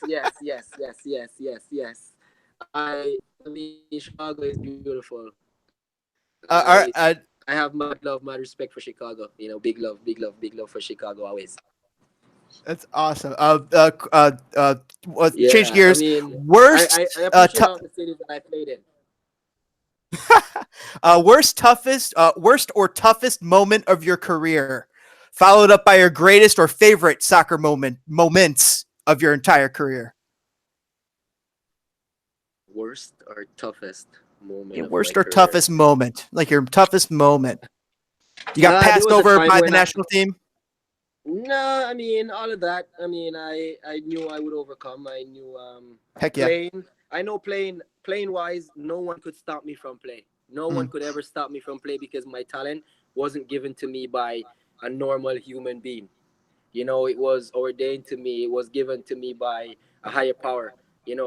I mean, Chicago is beautiful. I have mad love, mad respect for Chicago. Big love, big love, big love for Chicago always. That's awesome. Change Yeah, I gears. mean, I Worst, appreciate all the cities that I played in. worst or toughest moment of your career, followed up by your greatest or favorite soccer moments of your entire career. Worst or toughest Yeah, moment of my worst or career. toughest moment, like your toughest moment. You got There passed was a over time by the when national team. no, I mean all of that. I mean, I knew I would overcome. I knew Heck yeah. playing. I know playing wise, no one could stop me from play. No one Mm. could ever stop me from play because my talent wasn't given to me by a normal human being. It was ordained to me. It was given to me by a higher power.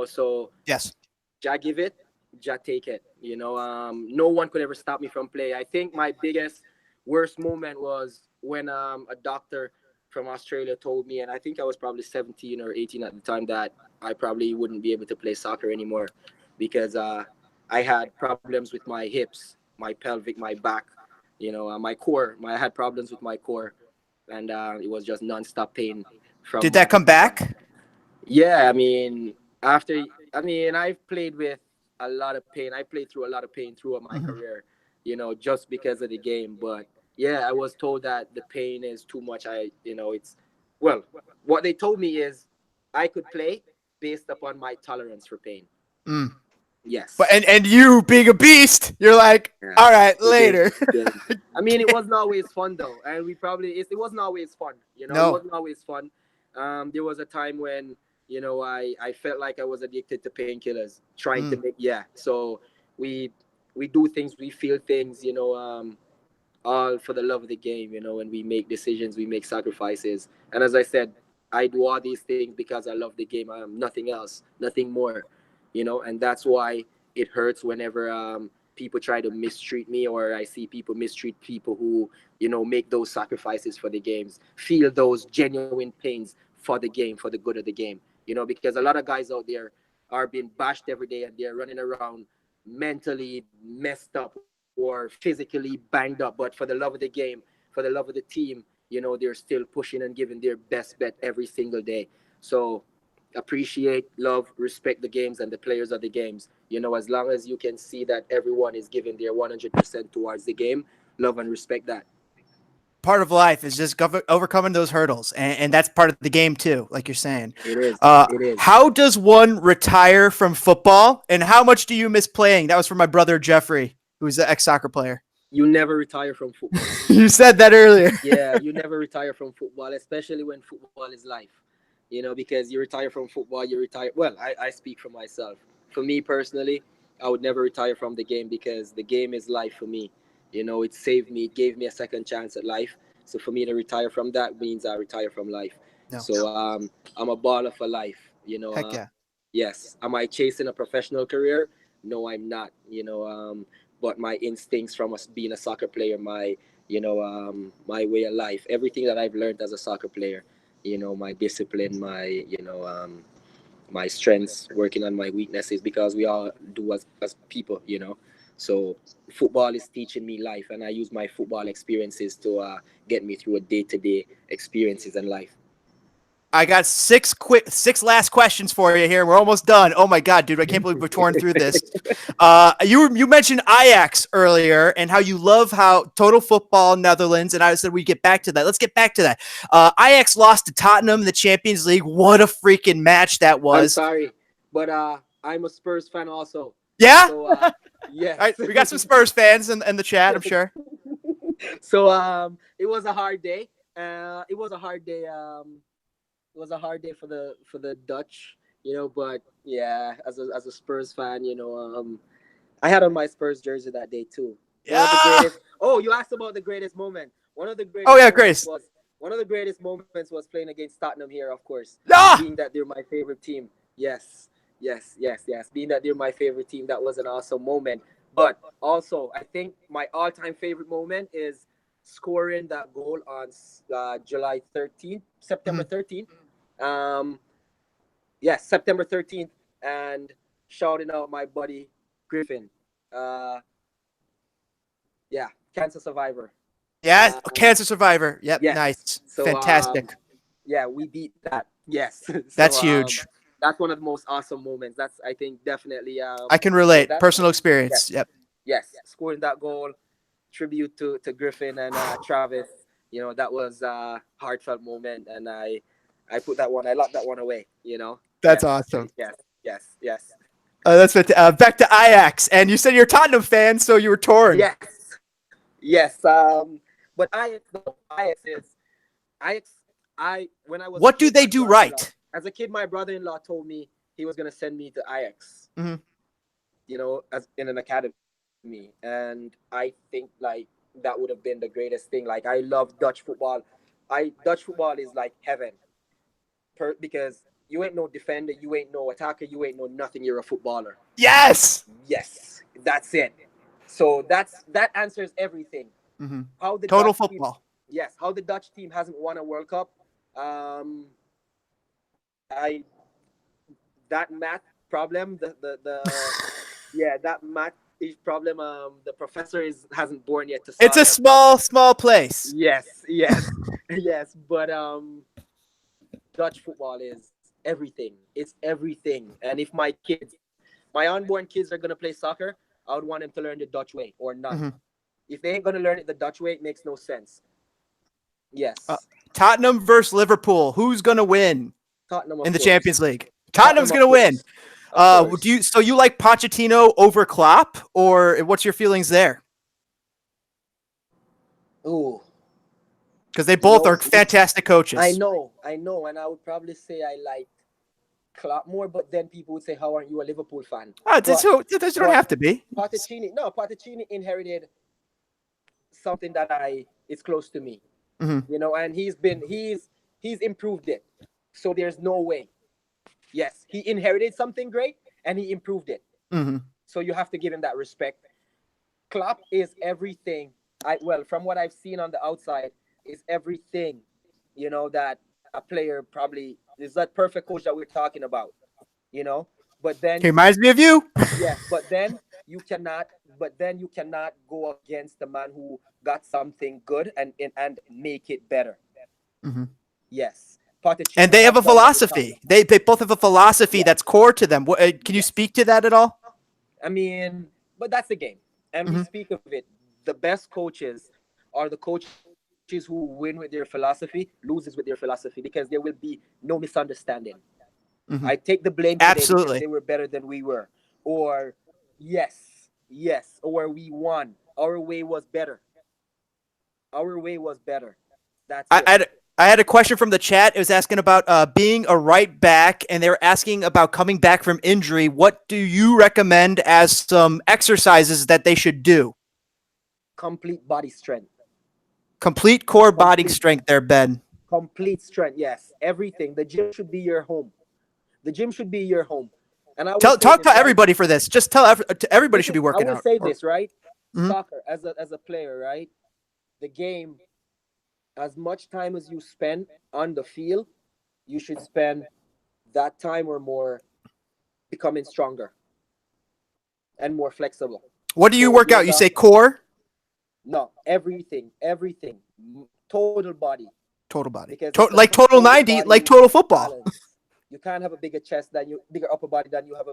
So Yes. Jah give it, Jah take it. No one could ever stop me from play. I think my biggest worst moment was when a doctor from Australia told me, and I think I was probably 17 or 18 at the time, that I probably wouldn't be able to play soccer anymore because I had problems with my hips, my pelvic, my back, my core. I had problems with my core, and it was just nonstop pain from Did that come back? yeah, I mean, after I've played with a lot of pain. I played through a lot of pain throughout my Mhm. career, just because of the game. But yeah, I was told that the pain is too much. It's well, what they told me is I could play based upon my tolerance for pain. Mm. But Yes. and you being a beast, you're like, Yeah. all right, It did. later. It did. I mean, it wasn't always fun though, and it wasn't always fun. It No. wasn't always fun. There was a time when I felt like I was addicted to painkillers, trying to Mm. make So we we do things, we feel things, all for the love of the game. When we make decisions, we make sacrifices, and as I said, I do all these things because I love the game. Nothing else, nothing more. And that's why it hurts whenever people try to mistreat me, or I see people mistreat people who make those sacrifices for the games, feel those genuine pains for the game, for the good of the game. Because a lot of guys out there are being bashed every day and they're running around mentally messed up or physically banged up, but for the love of the game, for the love of the team, they're still pushing and giving their best bet every single day. So appreciate, love, respect the games and the players of the games. As long as you can see that everyone is giving their 100% towards the game, love and respect that. Part of life is just overcoming those hurdles, and that's part of the game too, like you're saying. It is. Uh, It is. how does one retire from football, and how much do you miss playing? That was from my brother Jeffrey, who's an ex-soccer player. You never retire from football. You said that earlier. Yeah, you never retire from football, especially when football is life. Because you retire from football, you retire. Well, I speak for myself. For me personally, I would never retire from the game because the game is life for me. It saved me, it gave me a second chance at life. So for me to retire from that means I retire from life. No. So I'm a baller for life. Heck yeah. Yes. Am I chasing a professional career? No, I'm not. But my instincts from us being a soccer player, my way of life, everything that I've learned as a soccer player, my discipline, my strengths, working on my weaknesses, because we all do as people. So football is teaching me life, and I use my football experiences to get me through a day-to-day experiences in life. I got six last questions for you here. We're almost done. Oh my god, dude! I can't believe we're torn through this. You mentioned Ajax earlier and how you love how Total Football Netherlands, and I said we get back to that. Let's get back to that. Ajax lost to Tottenham in the Champions League. What a freaking match that I'm was! sorry, but I'm a Spurs fan also. Yeah. So All yes. right, we got some Spurs fans in the chat, I'm sure. So it was a hard day. It was a hard day. It was a hard day for the Dutch, But yeah, as a Spurs fan, I had on my Spurs jersey that day too. One of the Yeah. greatest. Oh, you asked about the greatest moment. Oh yeah, Grace. One of the greatest moments was playing against Tottenham here, of course. Ah. Being that they're my favorite team. Yes, yes, yes, yes. Being that they're my favorite team, that was an awesome moment. But also, I think my all-time favorite moment is scoring that goal on July 13th, September Mhm. 13th. Um, yes, September 13th, and shouting out my buddy Griffin. Uh, Yeah, cancer survivor. Yeah, cancer survivor. Yep, Yes. nice, So fantastic. yeah, we beat that. Yes. That's So huge. that's one of the most awesome moments. That's, I think, definitely I can so relate. that, Personal experience. yes, Yep. yes, scoring that goal, tribute to Griffin and Travis. You know, that was a heartfelt moment, and I put that one, I locked that one away. You know. That's Yes. awesome. Yes. Yes. Yes. That's back to Ajax, and you said you're a Tottenham fan, so you were torn. Yes. Yes. But Ajax, no, Ajax is Ajax. When I was a What do kid, they my do brother-in-law, right? as a kid, my brother-in-law told me he was gonna send me to Ajax. Mhm. You know, as in an academy, and I think like that would have been the greatest thing. Like I love Dutch football. Dutch football is like heaven, because you ain't no defender, you ain't no attacker, you ain't no nothing. You're a footballer. Yes. Yes, that's it. So that answers everything. Mm-hmm. How the Total Dutch team, football. yes, how the Dutch team hasn't won a World Cup. Um, I that math problem, the yeah, that math is problem. The professor hasn't born yet to It's solve a that problem. small place. Yes, yes, yes. But Dutch football is everything. It's everything. And if my unborn kids are gonna play soccer, I would want them to learn the Dutch way or none. Mm-hmm. If they ain't gonna learn it the Dutch way, it makes no sense. Yes, Tottenham versus Liverpool. Who's gonna win Tottenham of in the course. Champions League? Tottenham's Tottenham, gonna of win. course. So you like Pochettino over Klopp, or what's your feelings there? Ooh, Because they both are no, fantastic coaches. I know, and I would probably say I like Klopp more, but then people would say, "How aren't you a Liverpool fan?" Oh, But you don't have to be. Pochettino inherited something that is close to me, Mm-hmm. you know, and he's improved it. So there's no way. Yes, he inherited something great and he improved it. Mm-hmm. So you have to give him that respect. Klopp is everything. From what I've seen on the outside, is everything, you know, that a player probably is, that perfect coach that we're talking about, you know. But He then, reminds me of you. yes, you cannot go against the man who got something good and make it better. Mm-hmm. Yes, And Pochettino they have has a done what we're talking philosophy. They both have a philosophy about. that's core to them. Can you Yes. speak to that at all? I mean, but that's the game. And we Mm-hmm. speak of it. The best coaches are the coaches who win with their philosophy, loses with their philosophy, because there will be no misunderstanding. Mm-hmm. I take the blame today because Absolutely. they were better than we were. Or, yes, or we won. Our way was better. Our way was better. That's I, it. I, I had a question from the chat. It was asking about being a right back, and they were asking about coming back from injury. What do you recommend as some exercises that they should do? Complete body strength. Complete core body Complete, strength there, Ben. complete strength. Yes, everything. The gym should be your home. The gym should be your home. And I will say Talk this, to right? everybody for this. Just everybody should be I working will out. say this, right? Mhm. Soccer as a player, right? The game, as much time as you spend on the field, you should spend that time or more becoming stronger and more flexible. What do you So work out? You yoga, say core? no, everything, total body. Total body. Because it's a Like total total 90, like body total football. balance. You can't have a bigger chest bigger upper body than you have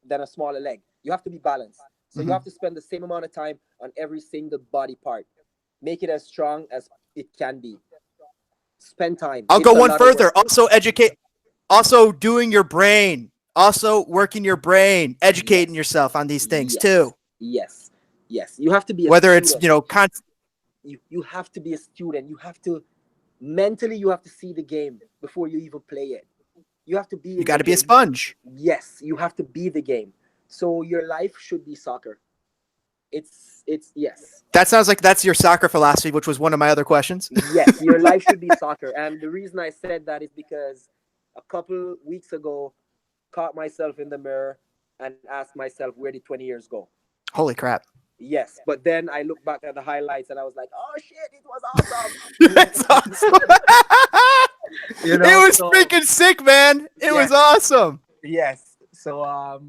than a smaller leg. You have to be balanced. So you Mhm. have to spend the same amount of time on every single body part. Make it as strong as it can be. Spend time. I'll It's go a one lot of further. work. Also educate. Also doing your brain. Also working your brain. Educating Yes. yourself on these things Yes. too. Yes. Yes. You have to be a Whether it's student. You have to be a student. You have to mentally you have to see the game before you even play it. You have to be you in got the to be a game. sponge. Yes, you have to be the game. So your life should be soccer. It's yes. That sounds like that's your soccer philosophy, which was one of my other questions. Yes, your life should be soccer. And the reason I said that is because a couple weeks ago caught myself in the mirror and asked myself, where did 20 years go? Holy crap. Yes, but then I looked back at the highlights and I was like, oh shit, it was That's awesome. awesome. It was So freaking sick, man. It was yes, awesome. yes. So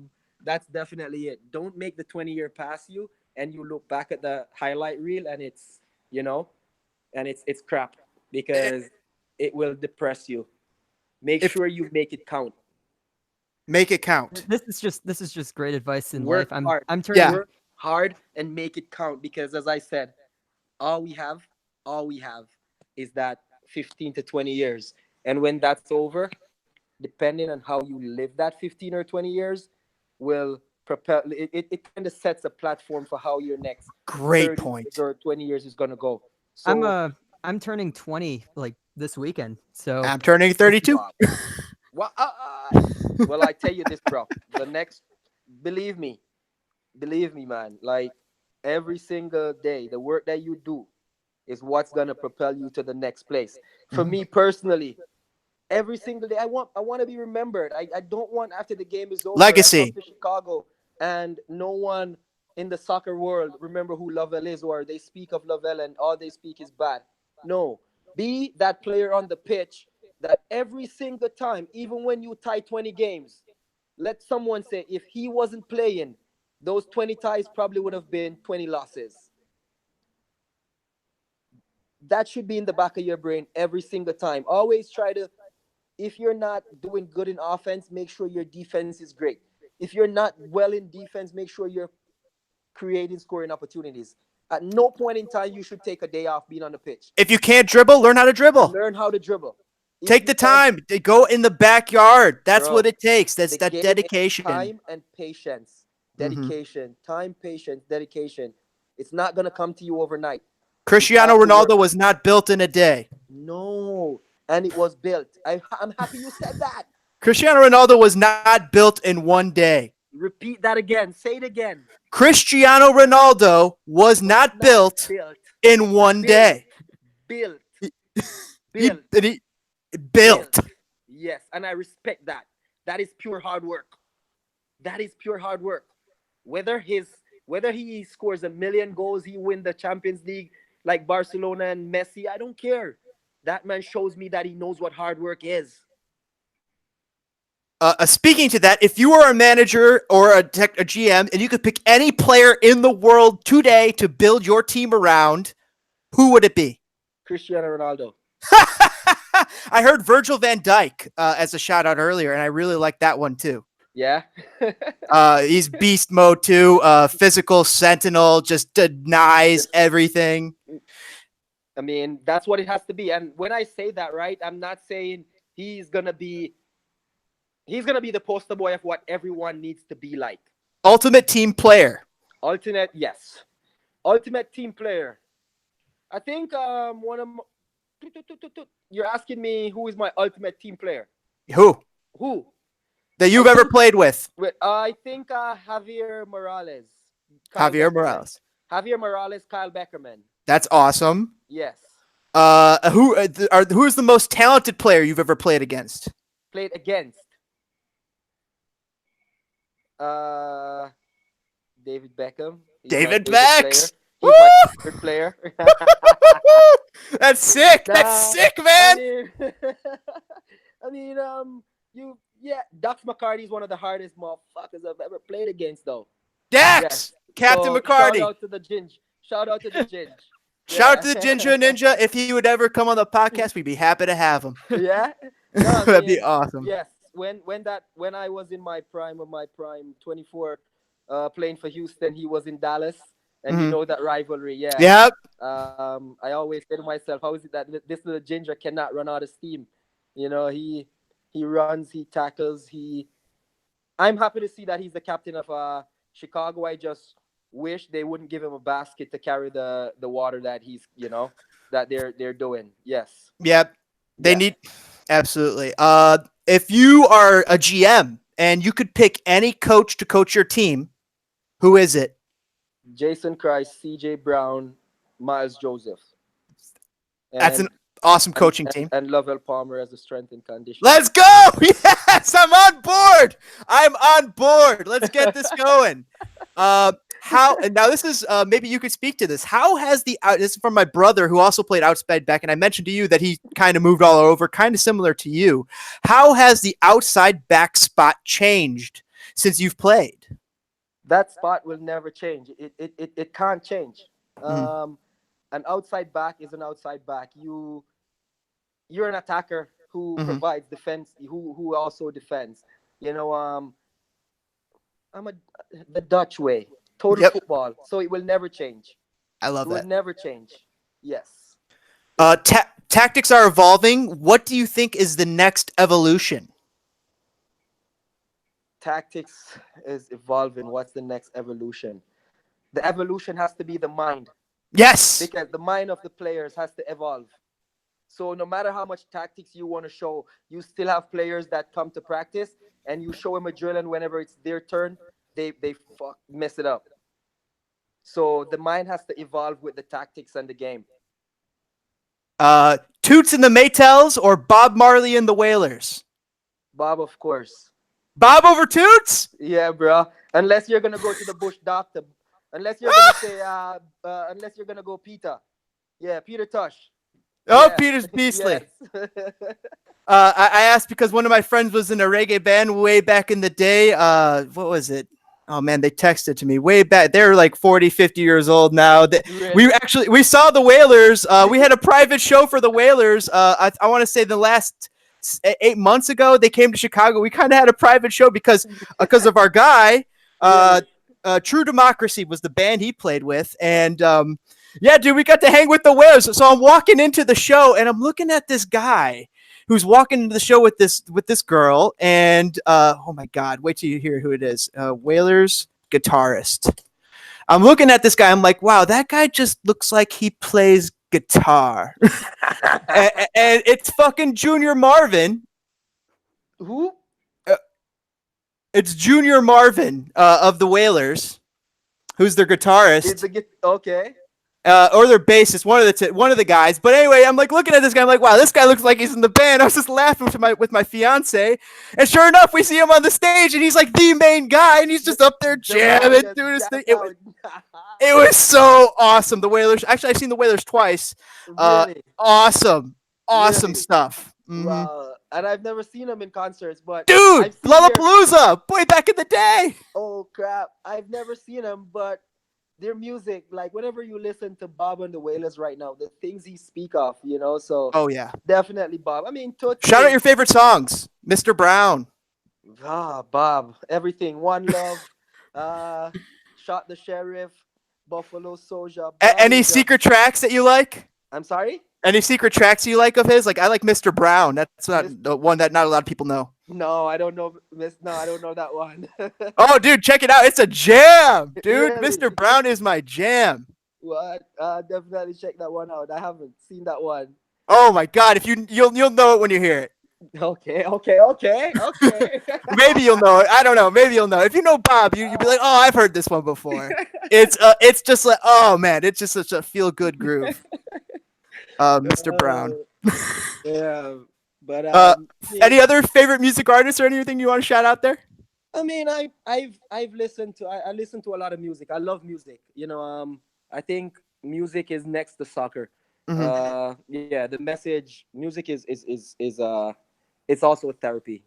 that's definitely it. Don't make the 20-year pass you. and you look back at the highlight reel and it's, and it's crap because it will depress you. Make sure you make it count. Make it count. This is just great advice in Work life. hard. I'm turning. Yeah. Work hard and make it count, because as I said, all we have is that 15 to 20 years. And when that's over, depending on how you live that 15 or 20 years, will propel it kind of sets a platform for how your next Great 30 point. years or 20 years is going to go. So I'm turning 20 like this weekend. So I'm turning 32. wow. Well, I tell you this, bro. The next, believe me, man. Like every single day, the work that you do is what's gonna propel you to the next place. For me personally, every single day, I want to be remembered. I don't want, after the game is over, Legacy. I come to Chicago and no one in the soccer world remember who Lovel is, or they speak of Lovel and all they speak is bad. No, be that player on the pitch that every single time, even when you tie 20 games, let someone say, if he wasn't playing, those 20 ties probably would have been 20 losses. That should be in the back of your brain every single time. Always try to, if you're not doing good in offense, make sure your defense is great. If you're not well in defense, make sure you're creating scoring opportunities. At no point in time you should take a day off being on the pitch. If you can't dribble, learn how to dribble. Learn how to dribble. Take the time to go in the backyard. That's Bro, what it takes. That's the that game is dedication. time and patience. Dedication. Time, patience, dedication. It's not going to come to you overnight. Cristiano Ronaldo was not built in a day. No. And it was built. I'm happy you said that. Cristiano Ronaldo was not built in one day. Repeat that again. Say it again. Cristiano Ronaldo was not built in one day. Built. Built. Yes, and I respect that. That is pure hard work. Whether he scores 1 million goals, he win the Champions League like Barcelona and Messi, I don't care. That man shows me that he knows what hard work is. Speaking to that, if you were a manager or a GM and you could pick any player in the world today to build your team around, who would it be? Cristiano Ronaldo. I heard Virgil van Dijk as a shout out earlier, and I really like that one too. Yeah. He's beast mode too. Physical sentinel, just denies everything. I mean, that's what it has to be. And when I say that, right, I'm not saying he's gonna be the poster boy of what everyone needs to be like. Ultimate team player. Ultimate team player. I think you're asking me who is my ultimate team player. Who that you've ever played with? I think Javier Morales. Javier Morales, Kyle Beckerman. That's awesome. Yes. Who's the most talented player you've ever played against? Played against. David Beckham. David Becks. He's my favorite player. That's sick. That's sick, man. I mean, Dax McCarty is one of the hardest motherfuckers I've ever played against, though. Dax, yes. Captain McCarty. Shout out to the Ginge. Shout out to the Ginger Ninja. If he would ever come on the podcast, we'd be happy to have him. Yeah, no, that'd be awesome. Yes, when I was in my prime, 24, playing for Houston, he was in Dallas, and you know that rivalry. Yeah. Yep. I always say to myself, how is it that this little Ginger cannot run out of steam? You know, he runs, he tackles, I'm happy to see that he's the captain of Chicago. I just wish they wouldn't give him a basket to carry the water that he's, that they're doing. Yes. Yep. They need absolutely. If you are a GM and you could pick any coach to coach your team, who is it? Jason Christ, CJ Brown, Miles Joseph. That's an awesome coaching team. And Lovel Palmer as a strength and conditioning. Let's go! Yes, I'm on board. Let's get this going. And now this is maybe you could speak to this. How has this is from my brother who also played outside back, and I mentioned to you that he kind of moved all over, kind of similar to you. How has the outside back spot changed since you've played? that spot will never change. It can't change. Mhm. An outside back is an outside back. You're an attacker who Mhm. provides defense, who also defends. You know, I'm a the Dutch way, total Yep. football. So it will never change. I It love will that. never change. Yes. Tactics are evolving. What do you think is the next evolution? Tactics is evolving. What's the next evolution? The evolution has to be the mind, Yes. because the mind of the players has to evolve. So no matter how much tactics you want to show, you still have players that come to practice and you show them a drill, and whenever it's their turn, they mess it up. So the mind has to evolve with the tactics and the game. Toots and the Maytals or Bob Marley and the Wailers? Bob, of course. Bob over Toots? Yeah, bro. Unless you're gonna go to the bush doctor, unless you're gonna say, unless you're gonna go Peter. Yeah, Peter Tosh. Oh, Yeah. Peter's Beastly. Yes. I asked because one of my friends was in a reggae band way back in the day. What was it? Oh man, they texted to me way back. They're like 40, 50 years old now. Really? We saw the Wailers. We had a private show for the Wailers. I want to say the last 8 months ago they came to Chicago. We kind of had a private show because of our guy. Really? True Democracy was the band he played with, and yeah, dude, we got to hang with the Wailers. So I'm walking into the show and I'm looking at this guy who's walking into the show with this girl, and oh my god, wait till you hear who it is. Wailers guitarist. I'm looking at this guy. I'm like, wow, that guy just looks like he plays guitar, and it's fucking Junior Marvin. Who? It's Junior Marvin of the Wailers, who's their Is guitarist. okay? Or their bassist, one of the guys. But anyway, I'm like looking at this guy. I'm like, wow, this guy looks like he's in the band. I was just laughing with my fiance, and sure enough, we see him on the stage, and he's like the main guy, and he's just up there jamming, doing his thing. It was so awesome. The Wailers. Actually, I've seen the Wailers twice. Really? Awesome Really? stuff. Mhm. Wow. And I've never seen them in concerts, but Dude, I've seen their. Lollapalooza, boy, back in the day. Oh crap! I've never seen them, but their music, like whenever you listen to Bob and the Wailers right now, the things he speak of, so Oh yeah. definitely Bob. I mean, Toots. Shout out your favorite songs, Mr. Brown. Bob, everything. One Love, Shot the Sheriff, Buffalo Soldier. Any secret tracks that you like? I'm sorry? Any secret tracks you like of his? Like I like Mr. Brown. That's not the one that not a lot of people know. No, I don't know. No, I don't know that one. Oh, dude, check it out. It's a jam, dude. Really? Mr. Brown is my jam. What? Definitely check that one out. I haven't seen that one. Oh my god, if you'll know it when you hear it. Okay. Maybe you'll know it. I don't know. Maybe you'll know. If you know Bob, you'll be like, oh, I've heard this one before. It's just like, oh man, it's just such a feel good groove. Mr. Brown. Yeah, but Any other favorite music artists or anything you want to shout out there? I mean, I've listened to I listen to a lot of music. I love music. I think music is next to soccer. Mm-hmm. Yeah, the message music is it's also therapy.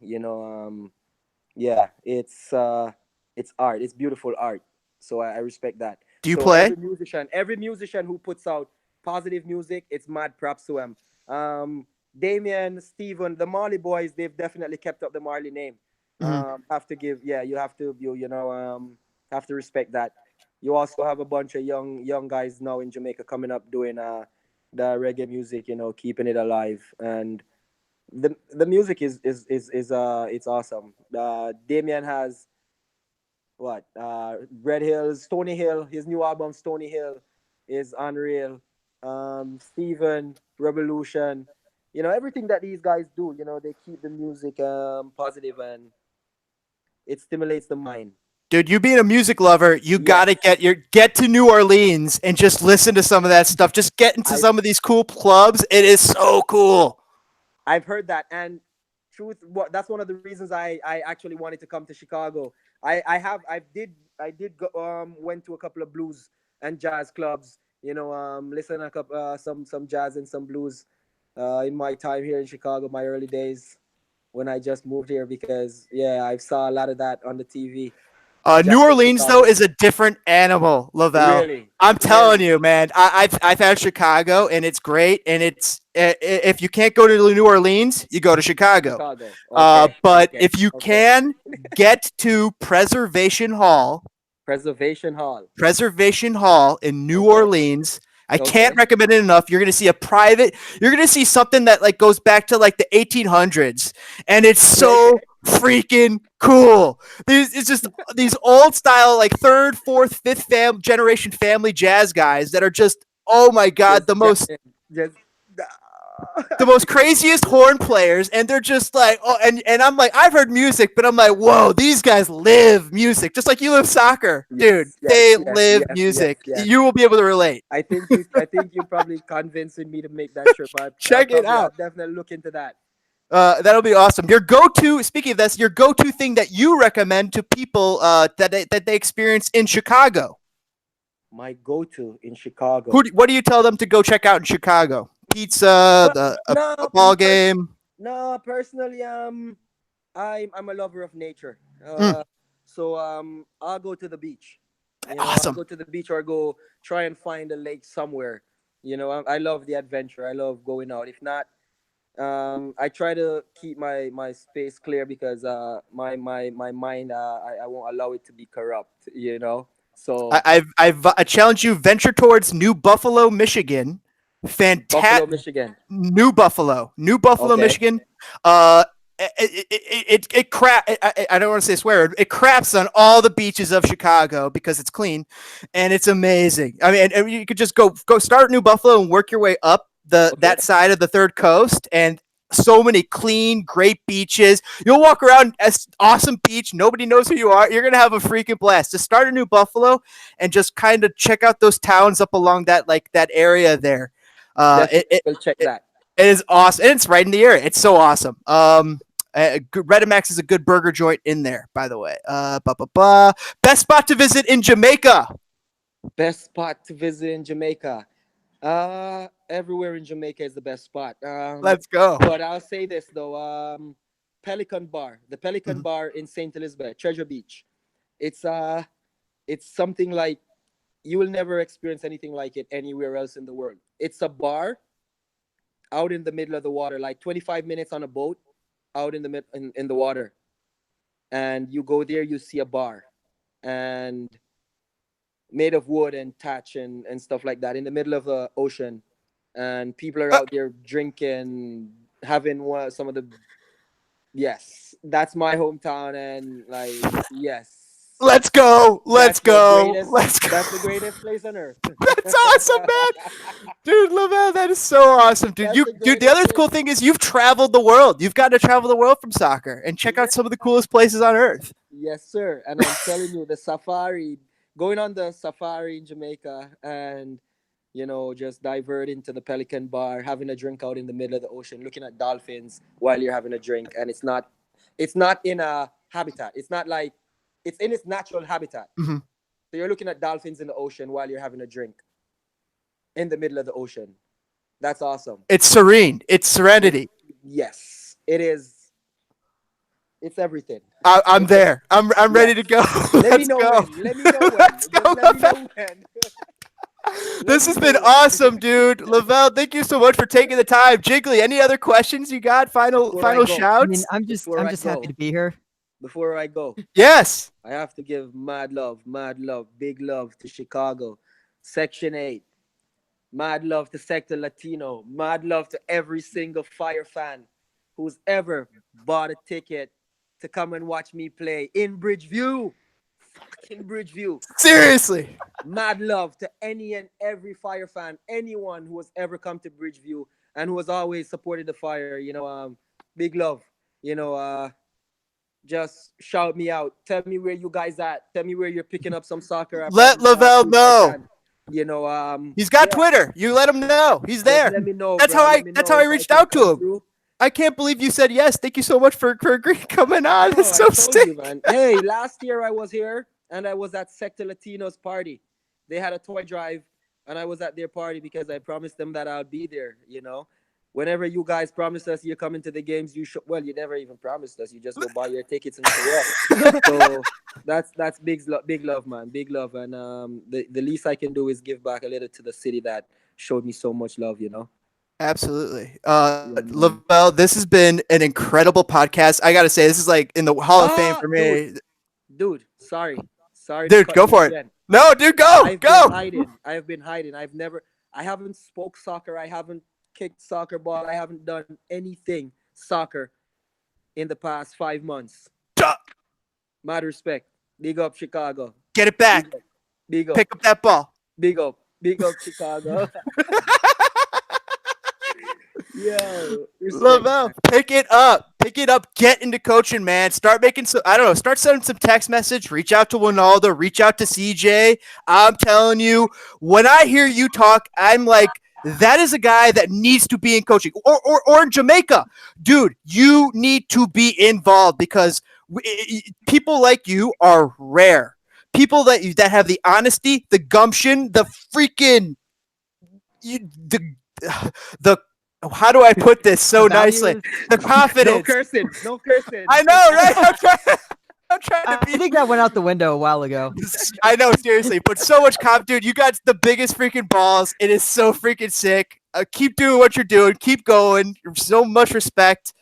Yeah, it's art. It's beautiful art. So I respect that. Do you So play? every musician who puts out positive music, it's mad props to him. Damien, Steven, the Marley boys, they've definitely kept up the Marley name. Have to give, yeah, you have to, have to respect that. You also have a bunch of young guys now in Jamaica coming up doing the reggae music, keeping it alive, and the music is it's awesome. Damien has what Red Hills, Stony Hill, his new album Stony Hill is unreal. Steven, Revolution, everything that these guys do, they keep the music positive, and it stimulates the mind. Dude, you being a music lover, you gotta get to New Orleans and just listen to some of that stuff. Just get into some of these cool clubs. It is so cool. I've heard that, and that's one of the reasons I actually wanted to come to Chicago. I did go, went to a couple of blues and jazz clubs. Listen a couple some jazz and some blues in my time here in Chicago, my early days when I just moved here, because I saw a lot of that on the TV. New Jackson, Orleans though Chicago. is a different animal, Lavelle. Really, I'm telling really. you, man. I've had Chicago, and it's great. And it's if you can't go to New Orleans, you go to Chicago. Chicago. Okay, But okay, if you okay. can get to Preservation Hall. Preservation Hall in New Okay, Orleans. I can't okay. recommend it enough. You're going to see you're going to see something that like goes back to like the 1800s, and it's Okay. so freaking cool. It's just these old style like third, fourth, fifth generation family jazz guys that are just, oh my God, Just just the most craziest horn players, and they're just like, oh, and I'm like, I've heard music, but I'm like, whoa, these guys live music just like you live soccer, dude. yes, yes, They yes, live yes, yes, music. yes. You will be able to relate. I think you probably convincing me to make that trip. I'll Check it out. definitely look into that. That'll be awesome. Speaking of this, your go-to thing that you recommend to people that they experience in Chicago. My go-to in Chicago. What do you tell them to go check out in Chicago? Pizza, Well, a no, football game. no. Personally, I'm a lover of nature. Mm, So I'll go to the beach. I'll awesome. go to the beach or go try and find a lake somewhere. I love the adventure. I love going out. If not, I try to keep my space clear because my mind I won't allow it to be corrupt. So I challenge you. Venture towards New Buffalo, Michigan. Buffalo, Fantastic. Michigan. New Buffalo, Okay. Michigan. It crap. I don't want to say a swear word. It craps on all the beaches of Chicago because it's clean, and it's amazing. I mean, and you could just go start New Buffalo and work your way up Okay. that side of the third coast, and so many clean, great beaches. You'll walk around as awesome beach. Nobody knows who you are. You're gonna have a freaking blast. Just start in New Buffalo and just kind of check out those towns up along that area there. Definitely will check It that. it is awesome, and it's right in the area. It's so awesome. Redemax is a good burger joint in there, by the way. Best spot to visit in Jamaica. Best spot to visit in Jamaica. Everywhere in Jamaica is the best spot. Let's go. But I'll say this though. Pelican Bar, the Pelican Mhm. Bar in Saint Elizabeth, Treasure Beach. It's something like you will never experience anything like it anywhere else in the world. It's a bar out in the middle of the water, like 25 minutes on a boat out in the water. And you go there, you see a bar and made of wood and thatch and stuff like that in the middle of the ocean. And people are out there drinking, having some of the. Yes, that's my hometown. And like, yes. Let's go. Let's That's the go. greatest. Let's go. That's the greatest place on earth. That's awesome, man. Dude, Lavelle, that is so awesome, dude. That's the Dude, the greatest other place. cool thing is you've traveled the world. You've got to travel the world from soccer and check out some of the coolest places on earth. Yes, sir. And I'm telling you, the safari, going on the safari in Jamaica and, just divert into the Pelican Bar, having a drink out in the middle of the ocean, looking at dolphins while you're having a drink. And it's not in a habitat. It's not like, it's in its natural habitat. Mhm. So you're looking at dolphins in the ocean while you're having a drink in the middle of the ocean. That's awesome. It's serene. It's serenity. Yes, it is. It's everything. I'm there. I'm ready to go. Let me Let's know go. when. Let me know when. Let's Just go, let me Lavelle. know when. This has Let me been know when. awesome, dude. Lavelle, thank you so much for taking the time. Jiggly, any other questions you got? Final Before I go. I shouts? mean, I'm just Before I happy go. to be here. Before I go, Yes. I have to give mad love, big love to Chicago, Section 8. Mad love to Sector Latino. Mad love to every single Fire fan who's ever bought a ticket to come and watch me play in Bridgeview. Fucking Bridgeview. Seriously. Mad love to any and every Fire fan, anyone who has ever come to Bridgeview and who has always supported the Fire. Big love. Just shout me out. Tell me where you guys at. Tell me where you're picking up some soccer. I Let promise Lavelle last week I know. can. He's got Yeah. Twitter. You let him know. He's Just there. let me know. That's bro. how Let me that's know how I if reached can out to come him. through. I can't believe you said yes. Thank you so much for agreeing coming on. No, It's I so told sick. you, man. Hey, last year I was here and I was at Sector Latino's party. They had a toy drive and I was at their party because I promised them that I'll be there. whenever you guys promised us you're coming to the games, well, you never even promised us. You just go buy your tickets and show up. So that's big love, man. Big love. And the least I can do is give back a little to the city that showed me so much love, you know. Absolutely. Lovel, this has been an incredible podcast. I gotta say, this is like in the Hall of Fame for me. Dude, sorry. Dude, go for it. No, dude, go. I have been hiding. I haven't spoke soccer. I haven't kicked soccer ball. I haven't done anything soccer in the past 5 months. Mad respect. Big up Chicago. Get it back. Big up. Pick up that ball. Big up Chicago. Yo, Lovel, pick it up. Get into coaching, man. Start making start sending some text message. Reach out to Wynalda. Reach out to CJ. I'm telling you, when I hear you talk, I'm like, that is a guy that needs to be in coaching or in Jamaica. Dude, you need to be involved because people like you are rare. People that have the honesty, the gumption, the freaking the how do I put this so nicely? The confidence. No cursing. I know, right? I'm trying to be. I think that went out the window a while ago. I know, seriously, but so much dude. You got the biggest freaking balls. It is so freaking sick. Keep doing what you're doing. Keep going. So much respect.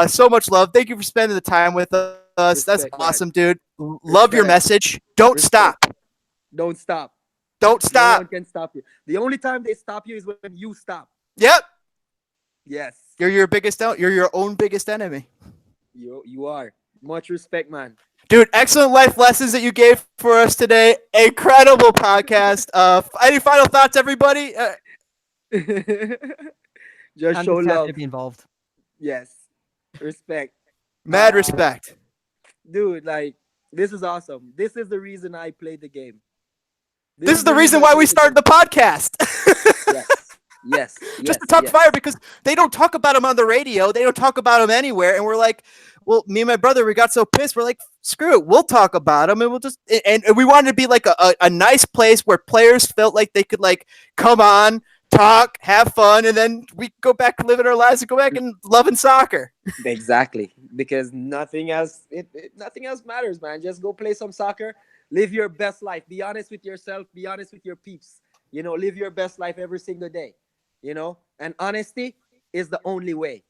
So much love. Thank you for spending the time with us. That's awesome, dude. Love your message. Don't stop. Don't stop. Don't stop. No one can stop you. The only time they stop you is when you stop. Yep. Yes. You're your own biggest enemy. You are. Much respect, man. Dude, excellent life lessons that you gave for us today. Incredible podcast. Any final thoughts, everybody? Just show love. To be involved. Yes. Respect. Mad respect. Dude, like, this is awesome. This is the reason I played the game. This is the reason why we started the podcast. Yes. Just to talk fire because they don't talk about him on the radio. They don't talk about him anywhere. And we're like, well, me and my brother, we got so pissed. We're like, screw it. We'll talk about him. And we'll just, and we wanted to be like a nice place where players felt like they could like come on, talk, have fun. And then we go back to living our lives and go back and loving soccer. Exactly. Because nothing else matters, man. Just go play some soccer. Live your best life. Be honest with yourself. Be honest with your peeps. You know, live your best life every single day. You know, and honesty is the only way.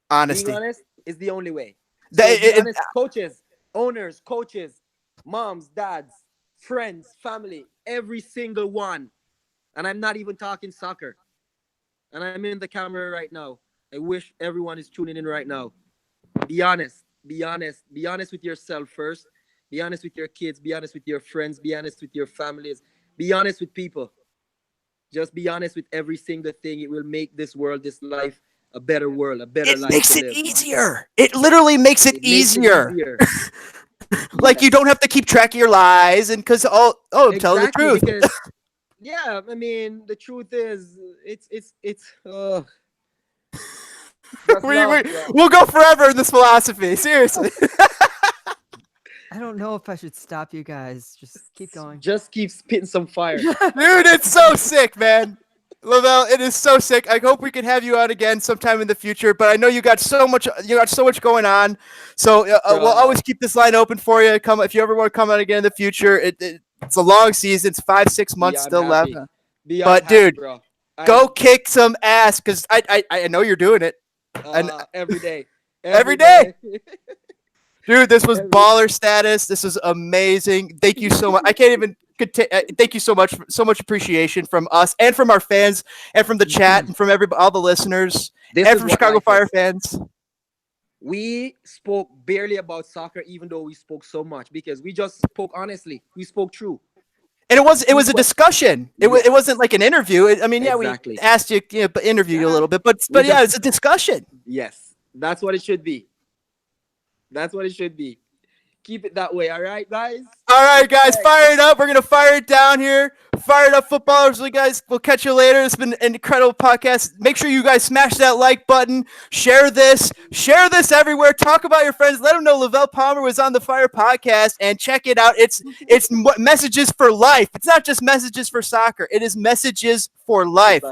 Honesty. Being honest is the only way. So honest, coaches, owners, coaches, moms, dads, friends, family, every single one. And I'm not even talking soccer. And I'm in the camera right now. I wish everyone is tuning in right now. Be honest. Be honest. Be honest with yourself first. Be honest with your kids. Be honest with your friends. Be honest with your families. Be honest with people. Just be honest with every single thing. It will make this world, this life, a better world, a better life. It makes it easier. It literally makes it easier. Like you don't have to keep track of your lies, and because I'm telling the truth. Because, yeah, I mean the truth is, we'll go forever in this philosophy. Seriously. I don't know if I should stop you guys. Just keep going. Just keep spitting some fire. Dude, it's so sick, man. Lovel, it is so sick. I hope we can have you out again sometime in the future, but I know you got so much going on. So we'll always keep this line open for you. Come if you ever want to come out again in the future. It's a long season. It's 5-6 months still left. But dude, go kick some ass because I know you're doing it. Every day. Every day. Dude, this was baller status. This was amazing. Thank you so much. I can't even thank you so much. So much appreciation from us and from our fans and from the chat and from all the listeners and from Chicago Fire fans. We spoke barely about soccer, even though we spoke so much because we just spoke honestly. We spoke true. And it was a discussion. It wasn't like an interview. Exactly. We asked you, interview you a little bit, but yeah, it's a discussion. Yes, that's what it should be. That's what it should be. Keep it that way, all right, guys? All right, guys, fire it up. We're going to fire it down here. Fire it up, footballers. Guys, we'll catch you later. It's been an incredible podcast. Make sure you guys smash that like button. Share this. Share this everywhere. Talk about your friends. Let them know Lovel Palmer was on the Fire podcast, and check it out. It's messages for life. It's not just messages for soccer. It is messages for life.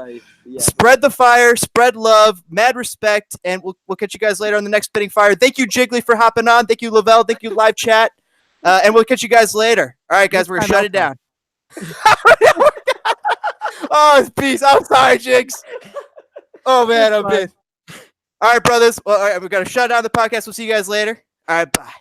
Yeah. Spread the fire, spread love, mad respect, and we'll catch you guys later on the next Spitting Fire. Thank you, Jiggly, for hopping on. Thank you, Lovel. Thank you, live chat. And we'll catch you guys later. All right, guys, we're going to shut it down. Oh, peace. I'm sorry, Jigs. Oh, man, I'm pissed. All right, brothers. Well, all right, we're going to shut down the podcast. We'll see you guys later. All right, bye.